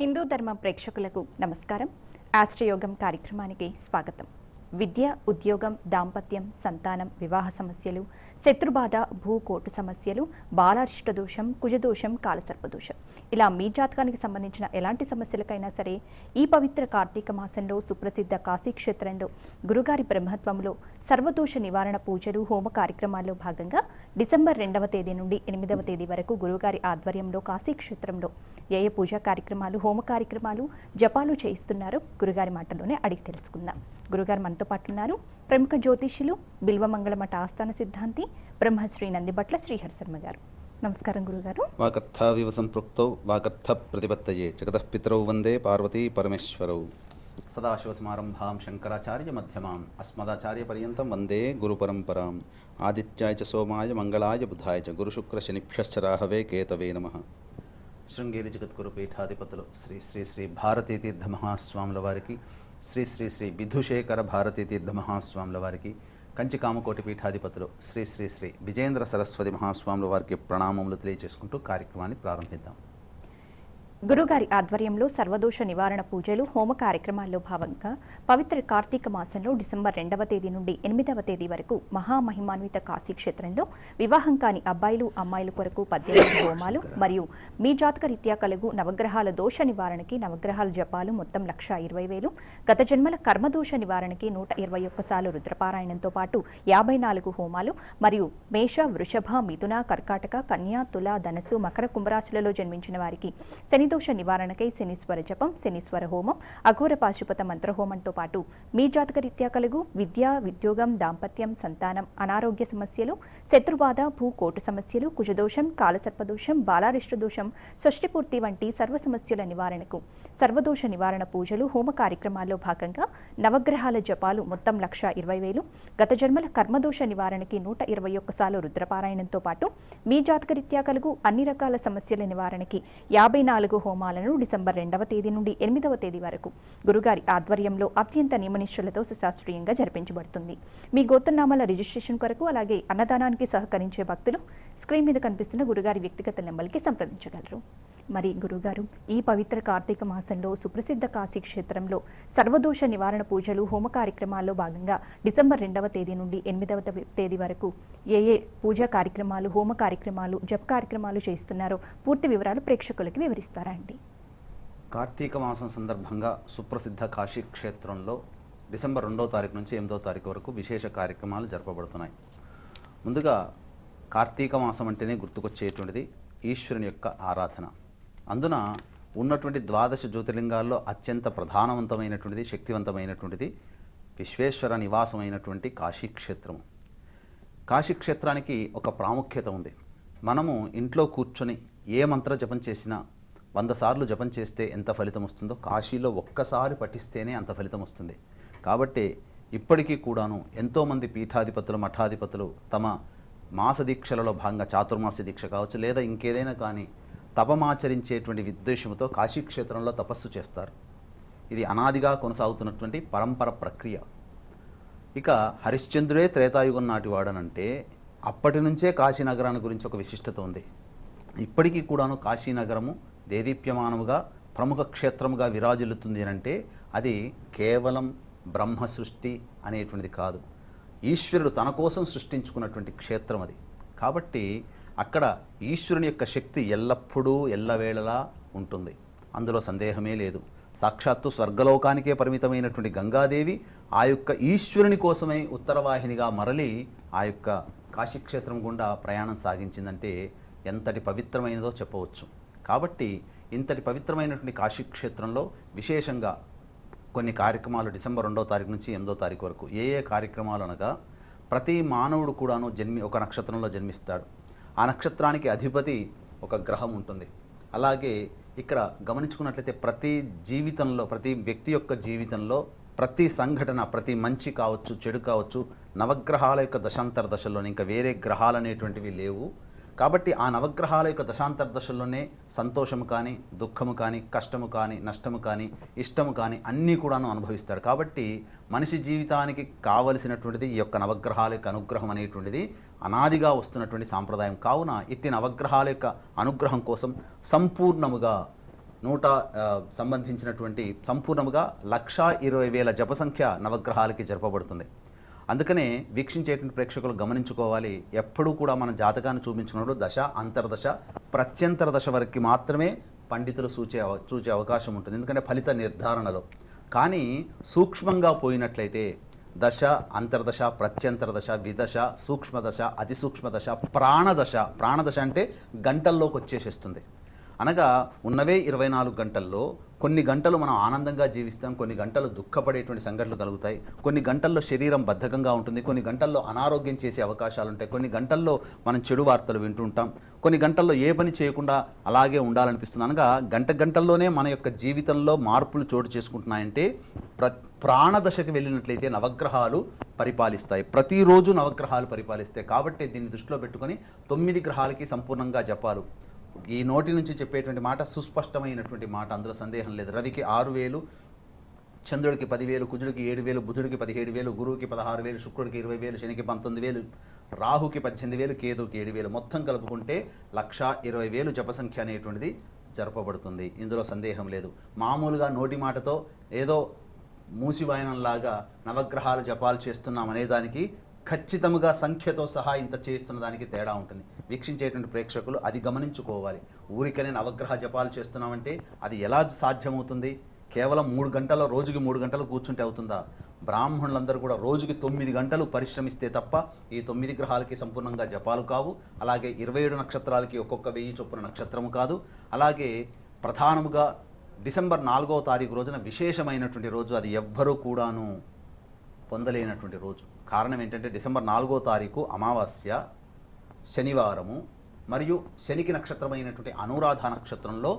హిందూ ధర్మ ప్రేక్షకులకు నమస్కారం. ఆస్ట్రయోగం కార్యక్రమానికి స్వాగతం. విద్య, ఉద్యోగం, దాంపత్యం, సంతానం, వివాహ సమస్యలు, శత్రుబాధ, భూకోటు సమస్యలు, బాలారిష్ట దోషం, కుజదోషం, కాలసర్పదోషం, ఇలా మీ జాతకానికి సంబంధించిన ఎలాంటి సమస్యలకైనా సరే ఈ పవిత్ర కార్తీక మాసంలో సుప్రసిద్ధ కాశీక్షేత్రంలో గురుగారి బ్రహ్మత్వంలో సర్వదోష నివారణ పూజలు, హోమ కార్యక్రమాల్లో భాగంగా డిసెంబర్ 2వ తేదీ నుండి 8వ తేదీ వరకు గురుగారి ఆధ్వర్యంలో కాశీక్షేత్రంలో ఏ పూజా కార్యక్రమాలు, హోమ కార్యక్రమాలు, జపాలు చేయిస్తున్నారో గురుగారి మాటలోనే అడిగి తెలుసుకుందాం. గురుగారు మనతో పాటు ఉన్నారు. ప్రముఖ జ్యోతిష్యులు, బిల్వమంగళ మఠ ఆస్థాన సిద్ధాంతి బ్రహ్మశ్రీ నందిబట్ల శ్రీహరి శర్మ గారు. నమస్కారం గురుగారు. వాగర్థావివ సంపృక్తౌ వాగర్థ ప్రతిపత్తయే జగతః పితరౌ వందే పార్వతీ పరమేశ్వరౌ. సదాశివసమారంభాం శంకరాచార్య మధ్యమాం అస్మదాచార్య పర్యంతం వందే గురుపరంపరాం. ఆదిత్యాయ చ సోమాయ మంగళాయ బుధాయ చ గురుశుక్రశనిభ్యశ్చ రాహవే కేతవే నమః. శృంగేరి జగద్గురు పీఠాధిపతులు శ్రీ శ్రీ శ్రీ భారతీ తీర్థ మహాస్వాముల వారికి, శ్రీ శ్రీ శ్రీ విధుశేఖర భారతీ తీర్థ మహాస్వాముల వారికి, కంచి కామకోటి పీఠాధిపతులు శ్రీ శ్రీ శ్రీ విజేంద్ర సరస్వతి మహాస్వాముల వారికి ప్రణామములు తెలియజేసుకుంటూ కార్యక్రమాన్ని ప్రారంభిద్దాం. గురుగారి ఆధ్వర్యంలో సర్వదోష నివారణ పూజలు, హోమ కార్యక్రమాల్లో భాగంగా పవిత్ర కార్తీక మాసంలో డిసెంబర్ 2వ తేదీ నుండి 8వ తేదీ వరకు మహామహిమాన్విత కాశీక్షేత్రంలో వివాహం కాని అబ్బాయిలు, అమ్మాయిల కొరకు 18 హోమాలు మరియు మీ జాతక రీత్యా కలుగు నవగ్రహాల దోష నివారణకి నవగ్రహాల జపాలు మొత్తం 1,20,000, గత జన్మల కర్మదోష నివారణకి 121 సార్లు రుద్రపారాయణంతో పాటు 54 హోమాలు మరియు మేష, వృషభ, మిథున, కర్కాటక, కన్యా, తుల, ధనసు, మకర, కుంభరాశులలో జన్మించిన వారికి శనిదోష నివారణకై శనీశ్వర జపం, శనీశ్వర హోమం, అఘోర పాశుపత మంత్రహోమంతో పాటు మీ జాతక రీత్యా కలుగు విద్య, ఉద్యోగం, దాంపత్యం, సంతానం, అనారోగ్య సమస్యలు, శత్రుబాధ, భూకోటు సమస్యలు, కుజదోషం, కాలసర్పదోషం, బాలారిష్ట దోషం, షష్ఠిపూర్తి వంటి సర్వ సమస్యల నివారణకు సర్వదోష నివారణ పూజలు, హోమ కార్యక్రమాల్లో భాగంగా నవగ్రహాల జపాలు మొత్తం 1,20,000, గత జన్మల కర్మదోష నివారణకి 121 సార్లు రుద్రపారాయణంతో పాటు మీ జాతక రీత్యా కలుగు అన్ని రకాల సమస్యల నివారణకి 54 హోమాలను డిసెంబర్ 2వ తేదీ నుండి 8వ తేదీ వరకు గురుగారి ఆధ్వర్యంలో అత్యంత నియమనిష్ఠులతో సుశాస్త్రీయంగా జరిపించబడుతుంది. మీ గోత్రనామాల రిజిస్ట్రేషన్ కొరకు అలాగే అన్నదానానికి సహకరించే భక్తులు స్క్రీన్ మీద కనిపిస్తున్న గురుగారి వ్యక్తిగత నెంబర్కి సంప్రదించగలరు. మరి గురుగారు, ఈ పవిత్ర కార్తీక మాసంలో సుప్రసిద్ధ కాశీ క్షేత్రంలో సర్వదోష నివారణ పూజలు, హోమ కార్యక్రమాల్లో భాగంగా డిసెంబర్ 2వ తేదీ నుండి 8వ తేదీ వరకు ఏ పూజా కార్యక్రమాలు, హోమ కార్యక్రమాలు, జప కార్యక్రమాలు చేస్తున్నారో పూర్తి వివరాలు ప్రేక్షకులకి వివరిస్తారా అండి? కార్తీక మాసం సందర్భంగా సుప్రసిద్ధ కాశీ క్షేత్రంలో డిసెంబర్ 2వ తారీఖు నుంచి 8వ తారీఖు వరకు విశేష కార్యక్రమాలు జరపబడుతున్నాయి. ముందుగా కార్తీక మాసం అంటేనే గుర్తుకొచ్చేటువంటిది ఈశ్వరుని యొక్క ఆరాధన. అందున ఉన్నటువంటి 12 జ్యోతిర్లింగాల్లో అత్యంత ప్రధానవంతమైనటువంటిది, శక్తివంతమైనటువంటిది విశ్వేశ్వర నివాసమైనటువంటి కాశీక్షేత్రము. కాశీక్షేత్రానికి ఒక ప్రాముఖ్యత ఉంది. మనము ఇంట్లో కూర్చొని ఏ మంత్ర జపం చేసినా 100 సార్లు జపం చేస్తే ఎంత ఫలితం వస్తుందో కాశీలో ఒక్కసారి పఠిస్తేనే అంత ఫలితం వస్తుంది. కాబట్టి ఇప్పటికీ కూడాను ఎంతోమంది పీఠాధిపతులు, మఠాధిపతులు తమ మాస దీక్షలలో భాగంగా చాతుర్మాస దీక్ష కావచ్చు, లేదా ఇంకేదైనా కానీ తపమాచరించేటువంటి విద్వేషంతో కాశీక్షేత్రంలో తపస్సు చేస్తారు. ఇది అనాదిగా కొనసాగుతున్నటువంటి పరంపర ప్రక్రియ. ఇక హరిశ్చంద్రుడే త్రేతాయుగం నాటి వాడనంటే అప్పటి నుంచే కాశీనగరాన్ని గురించి ఒక విశిష్టత ఉంది. ఇప్పటికీ కూడాను కాశీనగరము దేదీప్యమానముగా ప్రముఖ క్షేత్రముగా విరాజిల్లుతుంది అంటే అది కేవలం బ్రహ్మ సృష్టి అనేటువంటిది కాదు, ఈశ్వరుడు తన కోసం సృష్టించుకున్నటువంటి క్షేత్రం అది. కాబట్టి అక్కడ ఈశ్వరుని యొక్క శక్తి ఎల్లప్పుడూ ఎల్లవేళలా ఉంటుంది, అందులో సందేహమే లేదు. సాక్షాత్తు స్వర్గలోకానికే పరిమితమైనటువంటి గంగాదేవి ఆ యొక్క ఈశ్వరుని కోసమై ఉత్తరవాహినిగా మరలి ఆ యొక్క కాశీక్షేత్రం గుండా ప్రయాణం సాగించిందంటే ఎంతటి పవిత్రమైనదో చెప్పవచ్చు. కాబట్టి ఇంతటి పవిత్రమైనటువంటి కాశీక్షేత్రంలో విశేషంగా కొన్ని కార్యక్రమాలు డిసెంబర్ 2వ తారీఖు నుంచి 8వ తారీఖు వరకు ఏ కార్యక్రమాలు అనగా, ప్రతి మానవుడు కూడాను ఒక నక్షత్రంలో జన్మిస్తాడు. ఆ నక్షత్రానికి అధిపతి ఒక గ్రహం ఉంటుంది. అలాగే ఇక్కడ గమనించుకున్నట్లయితే ప్రతి జీవితంలో, ప్రతి వ్యక్తి యొక్క జీవితంలో ప్రతి సంఘటన, ప్రతి మంచి కావచ్చు, చెడు కావచ్చు, నవగ్రహాల యొక్క దశాంతర దశల్లోనే, ఇంకా వేరే గ్రహాలు అనేటువంటివి లేవు. కాబట్టి ఆ నవగ్రహాల యొక్క దశాంతర దశల్లోనే సంతోషము కానీ, దుఃఖము కానీ, కష్టము కానీ, నష్టము కానీ, ఇష్టము కానీ అన్నీ కూడాను అనుభవిస్తాడు. కాబట్టి మనిషి జీవితానికి కావలసినటువంటిది ఈ యొక్క నవగ్రహాల యొక్క అనుగ్రహం అనేటువంటిది అనాదిగా వస్తున్నటువంటి సాంప్రదాయం. కావున ఇట్టి నవగ్రహాల యొక్క అనుగ్రహం కోసం సంపూర్ణముగా సంబంధించినటువంటి సంపూర్ణముగా 1,20,000 జప సంఖ్య నవగ్రహాలకి జరపబడుతుంది. అందుకనే వీక్షించేటువంటి ప్రేక్షకులు గమనించుకోవాలి, ఎప్పుడూ కూడా మన జాతకాన్ని చూపించుకున్నప్పుడు దశ, అంతర్దశ, ప్రత్యంతర దశ వరకు మాత్రమే పండితులు చూచే అవకాశం ఉంటుంది, ఎందుకంటే ఫలిత నిర్ధారణలో. కానీ సూక్ష్మంగా పోయినట్లయితే దశ, అంతర్దశ, ప్రత్యంతర దశ, విదశ, సూక్ష్మదశ, అతి సూక్ష్మదశ, ప్రాణదశ అంటే గంటల్లోకి వచ్చేసేస్తుంది. అనగా ఉన్నవే 24 గంటల్లో కొన్ని గంటలు మనం ఆనందంగా జీవిస్తాం, కొన్ని గంటలు దుఃఖపడేటువంటి సంఘటనలు కలుగుతాయి, కొన్ని గంటల్లో శరీరం బద్ధకంగా ఉంటుంది, కొన్ని గంటల్లో అనారోగ్యం చేసే అవకాశాలు ఉంటాయి, కొన్ని గంటల్లో మనం చెడు వార్తలు వింటుంటాం, కొన్ని గంటల్లో ఏ పని చేయకుండా అలాగే ఉండాలనిపిస్తుంది. అనగా గంటల్లోనే మన యొక్క జీవితంలో మార్పులు చోటు చేసుకుంటున్నాయంటే ప్రాణదశకు వెళ్ళినట్లయితే నవగ్రహాలు పరిపాలిస్తాయి. ప్రతిరోజు నవగ్రహాలు పరిపాలిస్తాయి. కాబట్టి దీన్ని దృష్టిలో పెట్టుకొని 9 గ్రహాలకి సంపూర్ణంగా జపాలు. ఈ నోటి నుంచి చెప్పేటువంటి మాట సుస్పష్టమైనటువంటి మాట, అందులో సందేహం లేదు. రవికి 6,000, చంద్రుడికి 10,000, కుజుడికి 7,000, బుధుడికి 17,000, గురువుకి 16,000, శుక్రుడికి 20,000, శనికి 19,000, రాహుకి 18,000, కేతువుకి 7,000, మొత్తం కలుపుకుంటే 1,20,000 జప సంఖ్య అనేటువంటిది జరపబడుతుంది. ఇందులో సందేహం లేదు. మామూలుగా నోటి మాటతో ఏదో మూసివాయనంలాగా నవగ్రహాలు జపాలు చేస్తున్నాం అనేదానికి ఖచ్చితంగా సంఖ్యతో సహా ఇంత చేస్తున్న దానికి తేడా ఉంటుంది. వీక్షించేటువంటి ప్రేక్షకులు అది గమనించుకోవాలి. ఊరికనే నవగ్రహ జపాలు చేస్తున్నామంటే అది ఎలా సాధ్యమవుతుంది? కేవలం 3 గంటల, రోజుకి 3 గంటలు కూర్చుంటే అవుతుందా? బ్రాహ్మణులందరూ కూడా రోజుకి 9 గంటలు పరిశ్రమిస్తే తప్ప ఈ 9 గ్రహాలకి సంపూర్ణంగా జపాలు కావు. అలాగే 27 నక్షత్రాలకి ఒక్కొక్క 1000 చొప్పున నక్షత్రము కాదు. అలాగే ప్రధానముగా డిసెంబర్ 4వ తారీఖు రోజున విశేషమైనటువంటి రోజు, అది ఎవ్వరూ కూడాను పొందలేనటువంటి రోజు. కారణం ఏంటంటే డిసెంబర్ 4వ తారీఖు అమావాస్య, శనివారము, మరియు శనికి నక్షత్రమైనటువంటి అనురాధ నక్షత్రంలో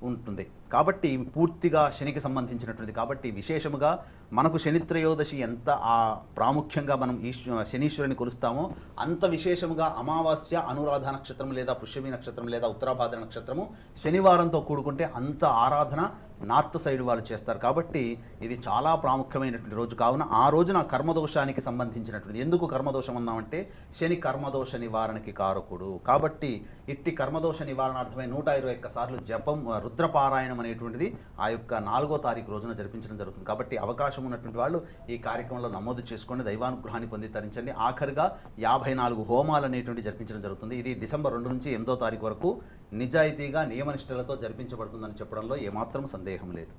ఉంటుంది. కాబట్టి పూర్తిగా శనికి సంబంధించినటువంటిది. కాబట్టి విశేషముగా మనకు శనిత్రయోదశి ఎంత ప్రాముఖ్యంగా మనం శనీశ్వరుని కొలుస్తామో అంత విశేషముగా అమావాస్య, అనురాధ నక్షత్రం లేదా పుష్యమి నక్షత్రం లేదా ఉత్తరాభాద్ర నక్షత్రము శనివారంతో కూడుకుంటే అంత ఆరాధన నార్త్ సైడ్ వాళ్ళు చేస్తారు. కాబట్టి ఇది చాలా ప్రాముఖ్యమైనటువంటి రోజు. కావున ఆ రోజున కర్మదోషానికి సంబంధించినటువంటి, ఎందుకు కర్మదోషం అన్నామంటే శని కర్మదోష నివారణకి కారకుడు. కాబట్టి ఇట్టి కర్మదోష నివారణార్థమై 121 సార్లు జపం, రుద్రపారాయణం అనేటువంటిది ఆ యొక్క 4వ తారీఖు రోజున జరిపించడం జరుగుతుంది. కాబట్టి అవకాశం ఉన్నటువంటి వాళ్ళు ఈ కార్యక్రమంలో నమోదు చేసుకోండి, దైవానుగ్రహాన్ని పొంది తరించండి. ఆఖరిగా 54 హోమాలు అనేటువంటి జరిపించడం జరుగుతుంది. ఇది డిసెంబర్ 2 నుంచి 8వ తారీఖు వరకు నిజాయితీగా నియమనిష్టలతో జరిపించబడుతుందని చెప్పడంలో ఏమాత్రం సందేహం లేదు.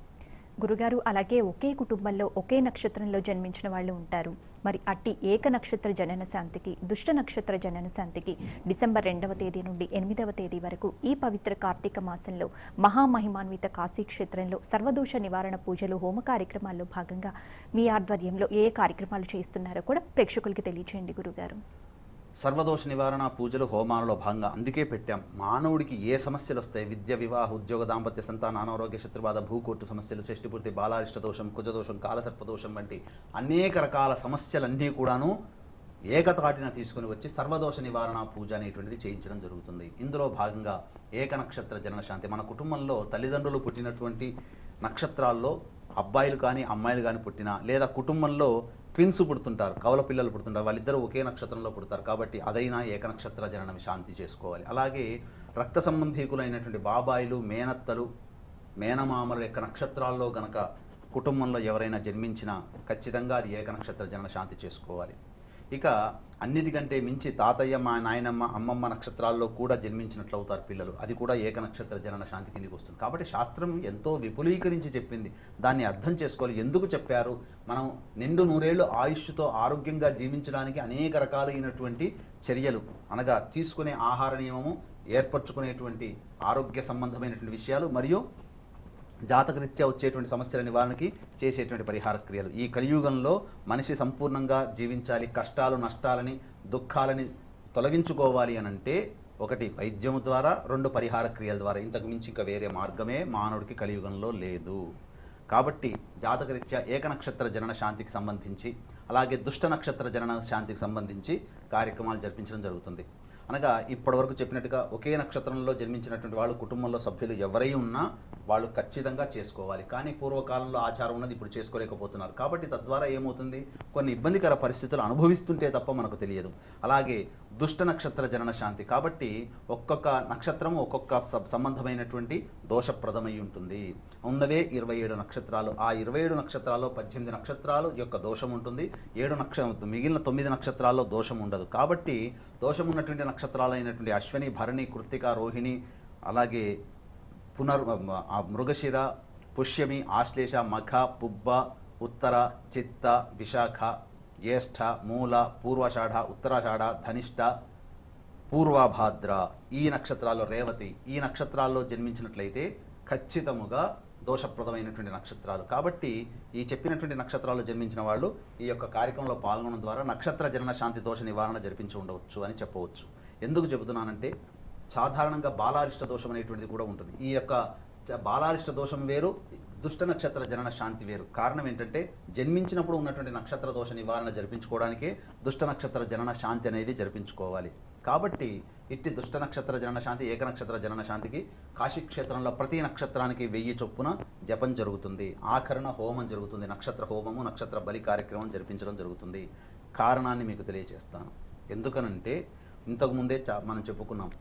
గురుగారు, అలాగే ఒకే కుటుంబంలో ఒకే నక్షత్రంలో జన్మించిన వాళ్ళు ఉంటారు. మరి అట్టి ఏక నక్షత్ర జనన శాంతికి, దుష్ట నక్షత్ర జనన శాంతికి డిసెంబర్ 2వ తేదీ నుండి 8వ తేదీ వరకు ఈ పవిత్ర కార్తీక మాసంలో మహామహిమాన్విత కాశీ క్షేత్రంలో సర్వదోష నివారణ పూజలు, హోమ కార్యక్రమాల్లో భాగంగా మీ ఆధ్వర్యంలో ఏ కార్యక్రమాలు చేస్తున్నారో కూడా ప్రేక్షకులకి తెలియచేయండి గురుగారు. సర్వదోష నివారణ పూజలు, హోమాలలో భాగంగా అందుకే పెట్టాం. మానవుడికి ఏ సమస్యలు వస్తాయి, విద్య, వివాహ, ఉద్యోగ, దాంపత్య, సంతాన, అనారోగ్య, శత్రుబాధ, భూకోర్టు సమస్యలు, షష్టిపూర్తి, బాలారిష్ట దోషం, కుజదోషం, కాలసర్పదోషం వంటి అనేక రకాల సమస్యలన్నీ కూడాను ఏకతాటిన తీసుకుని వచ్చి సర్వదోష నివారణ పూజ అనేటువంటిది చేయించడం జరుగుతుంది. ఇందులో భాగంగా ఏక నక్షత్ర జనన శాంతి. మన కుటుంబంలో తల్లిదండ్రులు పుట్టినటువంటి నక్షత్రాల్లో అబ్బాయిలు కానీ అమ్మాయిలు కానీ పుట్టినా, లేదా కుటుంబంలో ట్విన్స్ పుడుతుంటారు, కవల పిల్లలు పుడుతుంటారు, వాళ్ళిద్దరూ ఒకే నక్షత్రంలో పుడతారు. కాబట్టి అదైనా ఏక నక్షత్ర జననం శాంతి చేసుకోవాలి. అలాగే రక్త సంబంధీకులైనటువంటి బాబాయిలు, మేనత్తలు, మేనమామల యొక్క నక్షత్రాల్లో గనక కుటుంబంలో ఎవరైనా జన్మించినా ఖచ్చితంగా అది ఏక నక్షత్ర జనన శాంతి చేసుకోవాలి. ఇక అన్నిటికంటే మించి తాతయ్య, మా నాయనమ్మ, అమ్మమ్మ నక్షత్రాల్లో కూడా జన్మించినట్లు అవుతారు పిల్లలు. అది కూడా ఏక నక్షత్ర జనన శాంతి కిందికి వస్తుంది. కాబట్టి శాస్త్రం ఎంతో విపులీకరించి చెప్పింది. దాన్ని అర్థం చేసుకోవాలి. ఎందుకు చెప్పారు? మనం నిండు 100 ఏళ్ళు ఆయుష్తో ఆరోగ్యంగా జీవించడానికి అనేక రకాలైనటువంటి చర్యలు, అనగా తీసుకునే ఆహార నియమము, ఏర్పరచుకునేటువంటి ఆరోగ్య సంబంధమైనటువంటి విషయాలు, మరియు జాతకరీత్యా వచ్చేటువంటి సమస్యల నివారణకి చేసేటువంటి పరిహార క్రియలు. ఈ కలియుగంలో మనిషి సంపూర్ణంగా జీవించాలి, కష్టాలు, నష్టాలని, దుఃఖాలని తొలగించుకోవాలి అనంటే 1 వైద్యము ద్వారా, 2 పరిహార క్రియల ద్వారా. ఇంతకు మించి ఇంకా వేరే మార్గమే మానవుడికి కలియుగంలో లేదు. కాబట్టి జాతకరీత్యా ఏక నక్షత్ర జనన శాంతికి సంబంధించి, అలాగే దుష్ట నక్షత్ర జనన శాంతికి సంబంధించి కార్యక్రమాలు జరిపించడం జరుగుతుంది. అనగా ఇప్పటివరకు చెప్పినట్టుగా ఒకే నక్షత్రంలో జన్మించినటువంటి వాళ్ళు కుటుంబంలో సభ్యులు ఎవరై ఉన్నా వాళ్ళు ఖచ్చితంగా చేసుకోవాలి. కానీ పూర్వకాలంలో ఆచారం ఉన్నది ఇప్పుడు చేసుకోలేకపోతున్నారు. కాబట్టి తద్వారా ఏమవుతుంది, కొన్ని ఇబ్బందికర పరిస్థితులు అనుభవిస్తుంటే తప్ప మనకు తెలియదు. అలాగే దుష్ట నక్షత్ర జనన శాంతి కాబట్టి ఒక్కొక్క నక్షత్రము ఒక్కొక్క సంబంధమైనటువంటి దోషప్రదమై ఉంటుంది. ఉన్నవే 27 నక్షత్రాలు. ఆ 27 నక్షత్రాల్లో 18 నక్షత్రాలు యొక్క దోషం ఉంటుంది. మిగిలిన 9 నక్షత్రాల్లో దోషం ఉండదు. కాబట్టి దోషం ఉన్నటువంటి నక్షత్రాలు అయినటువంటి అశ్విని, భరణి, కృత్తిక, రోహిణి, అలాగే మృగశిర, పుష్యమి, ఆశ్లేష, మఖ, పుబ్బ, ఉత్తర, చిత్త, విశాఖ, జ్యేష్ఠ, మూల, పూర్వాషాఢ, ఉత్తరాషాఢ, ధనిష్ట, పూర్వభాద్ర, ఈ నక్షత్రాల్లో రేవతి, ఈ నక్షత్రాల్లో జన్మించినట్లయితే ఖచ్చితముగా దోషప్రదమైనటువంటి నక్షత్రాలు. కాబట్టి ఈ చెప్పినటువంటి నక్షత్రాల్లో జన్మించిన వాళ్ళు ఈ యొక్క కార్యక్రమంలో పాల్గొనడం ద్వారా నక్షత్ర జనన శాంతి దోష నివారణ జరిపించి ఉండవచ్చు అని చెప్పవచ్చు. ఎందుకు చెబుతున్నానంటే సాధారణంగా బాలారిష్ట దోషం అనేటువంటిది కూడా ఉంటుంది. ఈ యొక్క బాలారిష్ట దోషం వేరు, దుష్ట నక్షత్ర జనన శాంతి వేరు. కారణం ఏంటంటే జన్మించినప్పుడు ఉన్నటువంటి నక్షత్ర దోష నివారణ జరిపించుకోవడానికే దుష్ట నక్షత్ర జనన శాంతి అనేది జరిపించుకోవాలి. కాబట్టి ఇట్టి దుష్ట నక్షత్ర జనన శాంతి, ఏక నక్షత్ర జనన శాంతికి కాశీక్షేత్రంలో ప్రతి నక్షత్రానికి 1000 చొప్పున జపం జరుగుతుంది. ఆఖరణ హోమం జరుగుతుంది. నక్షత్ర హోమము, నక్షత్ర బలి కార్యక్రమం జరిపించడం జరుగుతుంది. కారణాన్ని మీకు తెలియజేస్తాను. ఎందుకనంటే ఇంతకుముందే మనం చెప్పుకున్నాం,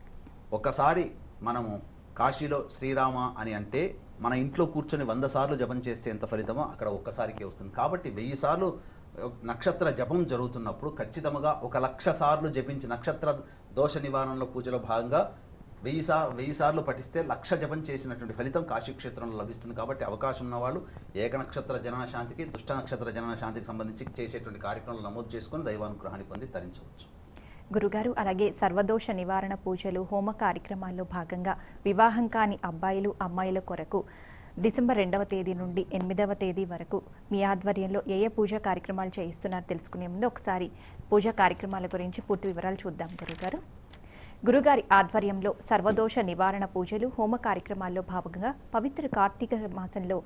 ఒకసారి మనము కాశీలో శ్రీరామ అని అంటే మన ఇంట్లో కూర్చొని 100 సార్లు జపం చేస్తే ఎంత ఫలితమో అక్కడ ఒక్కసారికే వస్తుంది. కాబట్టి 1000 సార్లు నక్షత్ర జపం జరుగుతున్నప్పుడు ఖచ్చితంగా 1,00,000 సార్లు జపించి నక్షత్ర దోష నివారణలో పూజలో భాగంగా 1000 సార్లు పఠిస్తే 1,00,000 జపం చేసినటువంటి ఫలితం కాశీక్షేత్రంలో లభిస్తుంది. కాబట్టి అవకాశం ఉన్నవాళ్ళు ఏక నక్షత్ర జనన శాంతికి, దుష్ట నక్షత్ర జనన శాంతికి సంబంధించి చేసేటువంటి కార్యక్రమాలు నమోదు చేసుకొని దైవానుగ్రహాన్ని పొంది తరించవచ్చు. గురుగారు, అలాగే సర్వదోష నివారణ పూజలు, హోమ కార్యక్రమాల్లో భాగంగా వివాహం కాని అబ్బాయిలు, అమ్మాయిల కొరకు డిసెంబర్ 2వ తేదీ నుండి 8వ తేదీ వరకు మీ ఆధ్వర్యంలో ఏ పూజా కార్యక్రమాలు చేయిస్తున్నారో తెలుసుకునే ముందు ఒకసారి పూజా కార్యక్రమాల గురించి పూర్తి వివరాలు చూద్దాం. గురుగారి ఆధ్వర్యంలో సర్వదోష నివారణ పూజలు, హోమ కార్యక్రమాల్లో భాగంగా పవిత్ర కార్తీక మాసంలో